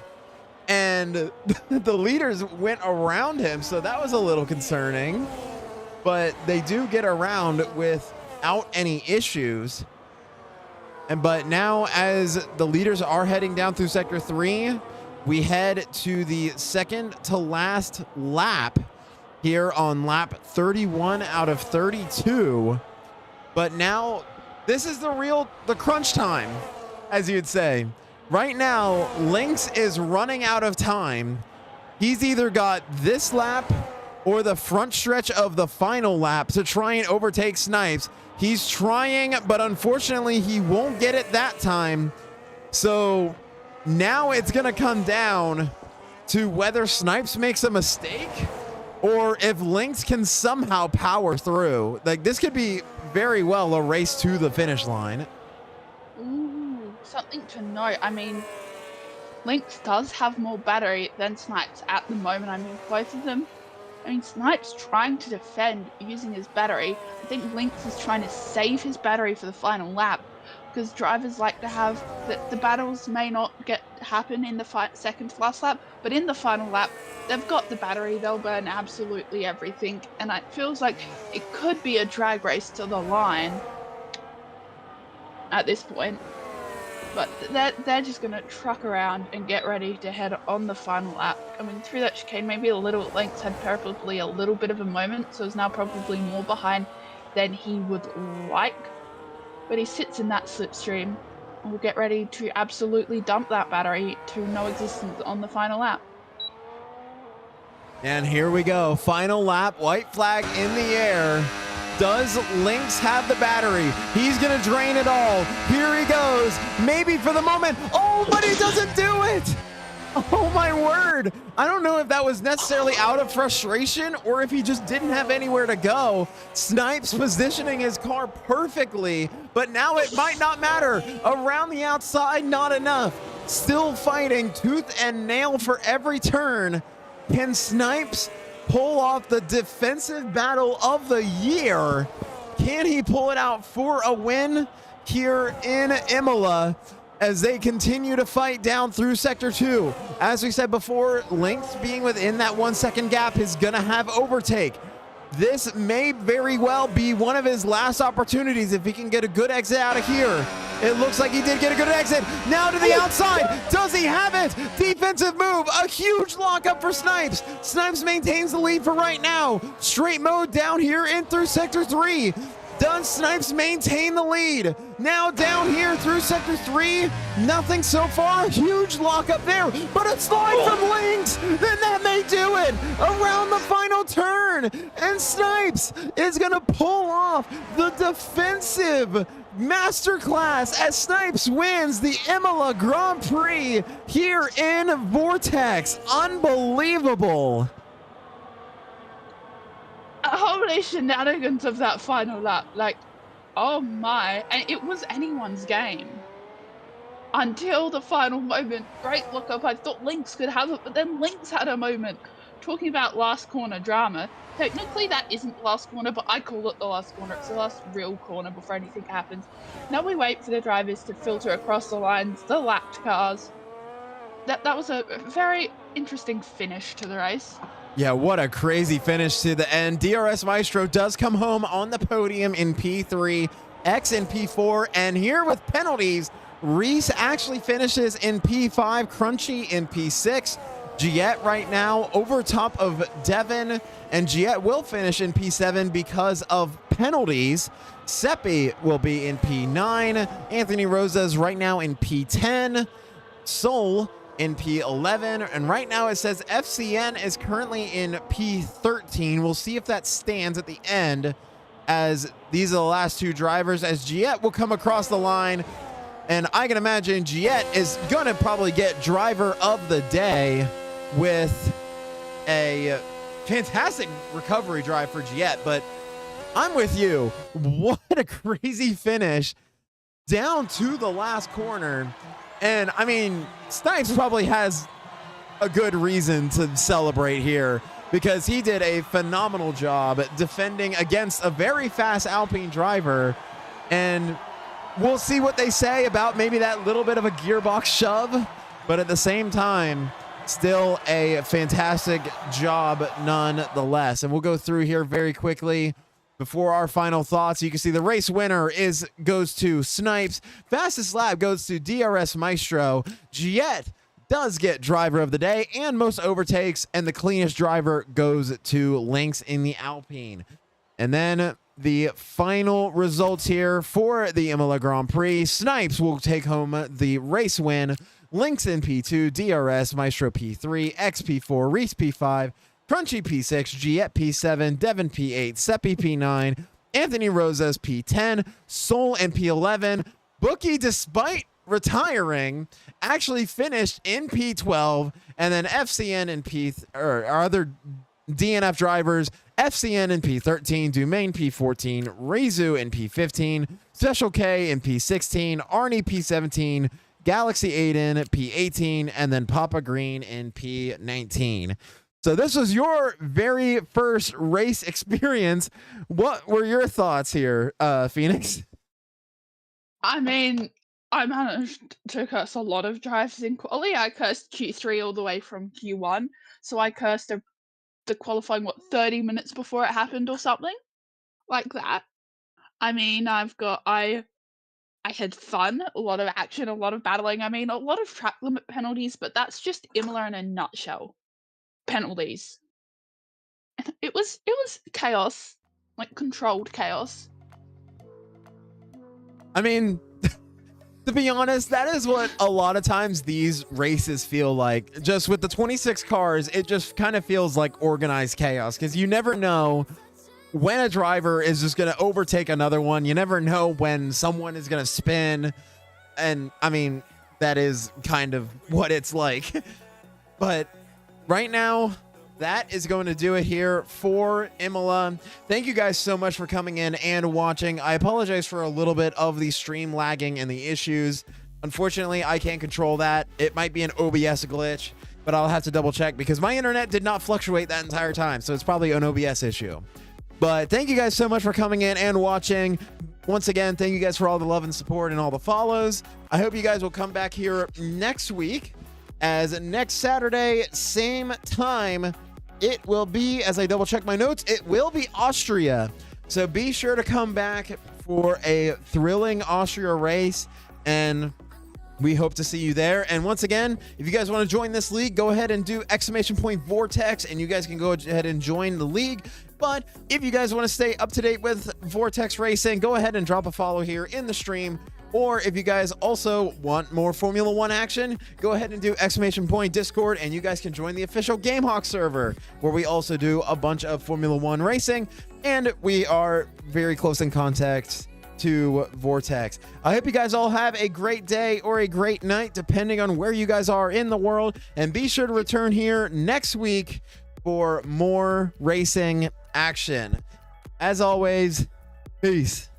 And the leaders went around him, so that was a little concerning. But they do get around without any issues. But now, as the leaders are heading down through Sector 3, we head to the second to last lap here on lap 31 out of 32. But now, this is the crunch time, as you'd say. Right now, Lynx is running out of time. He's either got this lap or the front stretch of the final lap to try and overtake Snipes. He's trying, but unfortunately he won't get it that time. So now it's going to come down to whether Snipes makes a mistake or if Lynx can somehow power through. Like, this could be very well a race to the finish line. Ooh, something to note. I mean, Lynx does have more battery than Snipes at the moment. I mean, both of them. I mean, Snipes trying to defend using his battery. I think Lynx is trying to save his battery for the final lap, because drivers like to have the battles may not happen in the second to last lap, but in the final lap, they've got the battery. They'll burn absolutely everything, and it feels like it could be a drag race to the line at this point. But they're just going to truck around and get ready to head on the final lap. Coming through that chicane, maybe a little, Lynx had probably a little bit of a moment, so is now probably more behind than he would like. But he sits in that slipstream and will get ready to absolutely dump that battery to no existence on the final lap. And here we go. Final lap, white flag in the air. Does Lynx have the battery? He's going to drain it all. Here he goes. Maybe for the moment. Oh, but he doesn't do it. Oh, my word. I don't know if that was necessarily out of frustration or if he just didn't have anywhere to go. Snipes positioning his car perfectly, but now it might not matter. Around the outside, not enough. Still fighting tooth and nail for every turn. Can Snipes pull off the defensive battle of the year? Can he pull it out for a win here in Imola as they continue to fight down through Sector 2? As we said before, Lynx being within that 1 second gap is going to have overtake. This may very well be one of his last opportunities if he can get a good exit out of here. It looks like he did get a good exit. Now to the outside. Does he have it? Defensive move. A huge lockup for Snipes. Snipes maintains the lead for right now. Straight mode down here in through Sector 3. Does Snipes maintain the lead? Now down here through Sector 3, nothing so far. Huge lockup there, but a slide from Lynx. Then that may do it. Around the final turn, and Snipes is going to pull off the defensive masterclass as Snipes wins the Imola Grand Prix here in Vortex. Unbelievable. How many shenanigans of that final lap, like, oh my, and it was anyone's game until the final moment. Great look up. I thought Lynx could have it, but then Lynx had a moment. Talking about last corner drama, technically that isn't the last corner, but I call it the last corner. It's the last real corner before anything happens. Now we wait for the drivers to filter across the lines, the lapped cars. That was a very interesting finish to the race. Yeah, what a crazy finish to the end. DRS Maestro does come home on the podium in P3, X in P4, and here with penalties, Reese actually finishes in P5, Crunchy in P6. Giet right now over top of Devin, and Giet will finish in P7 because of penalties. Seppi will be in P9. Anthony Rosa's right now in P10. Soul in P11, and right now it says FCN is currently in P13. We'll see if that stands at the end, as these are the last two drivers, as Giet will come across the line, and I can imagine Giet is gonna probably get driver of the day with a fantastic recovery drive for Giet. But I'm with you. What a crazy finish down to the last corner. And I mean, Snipes probably has a good reason to celebrate here, because he did a phenomenal job defending against a very fast Alpine driver. And we'll see what they say about maybe that little bit of a gearbox shove, but at the same time, still a fantastic job nonetheless. And we'll go through here very quickly before our final thoughts. You can see the race winner goes to Snipes. Fastest lap goes to DRS Maestro. Giet does get driver of the day and most overtakes, and the cleanest driver goes to Lynx in the Alpine. And then the final results here for the Imola Grand Prix. Snipes will take home the race win Lynx in P2, DRS, Maestro P3, X P4, Reese P5, Crunchy P6, Giet P7, Devin P8, Seppi P9, Anthony Rosas P10, Soul in P11. Bookie, despite retiring, actually finished in P12, and then FCN and our other DNF drivers, FCN in P13, Dumaine P14, Reizu in P15, Special K in P16, Arnie P17, Galaxy Aiden P18, and then Papa Green in P19. So this was your very first race experience. What were your thoughts here, Phoenix? I mean, I managed to curse a lot of drives in quali. I cursed Q3 all the way from Q1, so I cursed the qualifying 30 minutes before it happened or something like that. I mean, I had fun, a lot of action, a lot of battling. I mean, a lot of track limit penalties, but that's just Imola in a nutshell. Penalties. It was chaos, like controlled chaos. I mean, to be honest, that is what a lot of times these races feel like. Just with the 26 cars, it just kind of feels like organized chaos because you never know when a driver is just going to overtake another one. You never know when someone is going to spin. And I mean, that is kind of what it's like. But right now, that is going to do it here for Imola. Thank you guys so much for coming in and watching. I apologize for a little bit of the stream lagging and the issues. Unfortunately, I can't control that. It might be an OBS glitch, but I'll have to double check because my internet did not fluctuate that entire time. So it's probably an OBS issue. But thank you guys so much for coming in and watching. Once again, thank you guys for all the love and support and all the follows. I hope you guys will come back here next week, as next Saturday, same time, it will be, as I double check my notes, it will be Austria. So be sure to come back for a thrilling Austria race, and we hope to see you there. And once again, if you guys want to join this league, go ahead and do !Vortex, and you guys can go ahead and join the league. But if you guys want to stay up to date with Vortex Racing, go ahead and drop a follow here in the stream. Or if you guys also want more Formula One action, go ahead and do !Discord, and you guys can join the official GameHawk server, where we also do a bunch of Formula One racing, and we are very close in contact to Vortex. I hope you guys all have a great day or a great night, depending on where you guys are in the world, and be sure to return here next week for more racing action. As always, peace.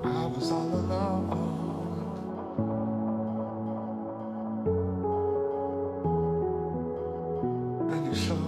I was all alone. And you showed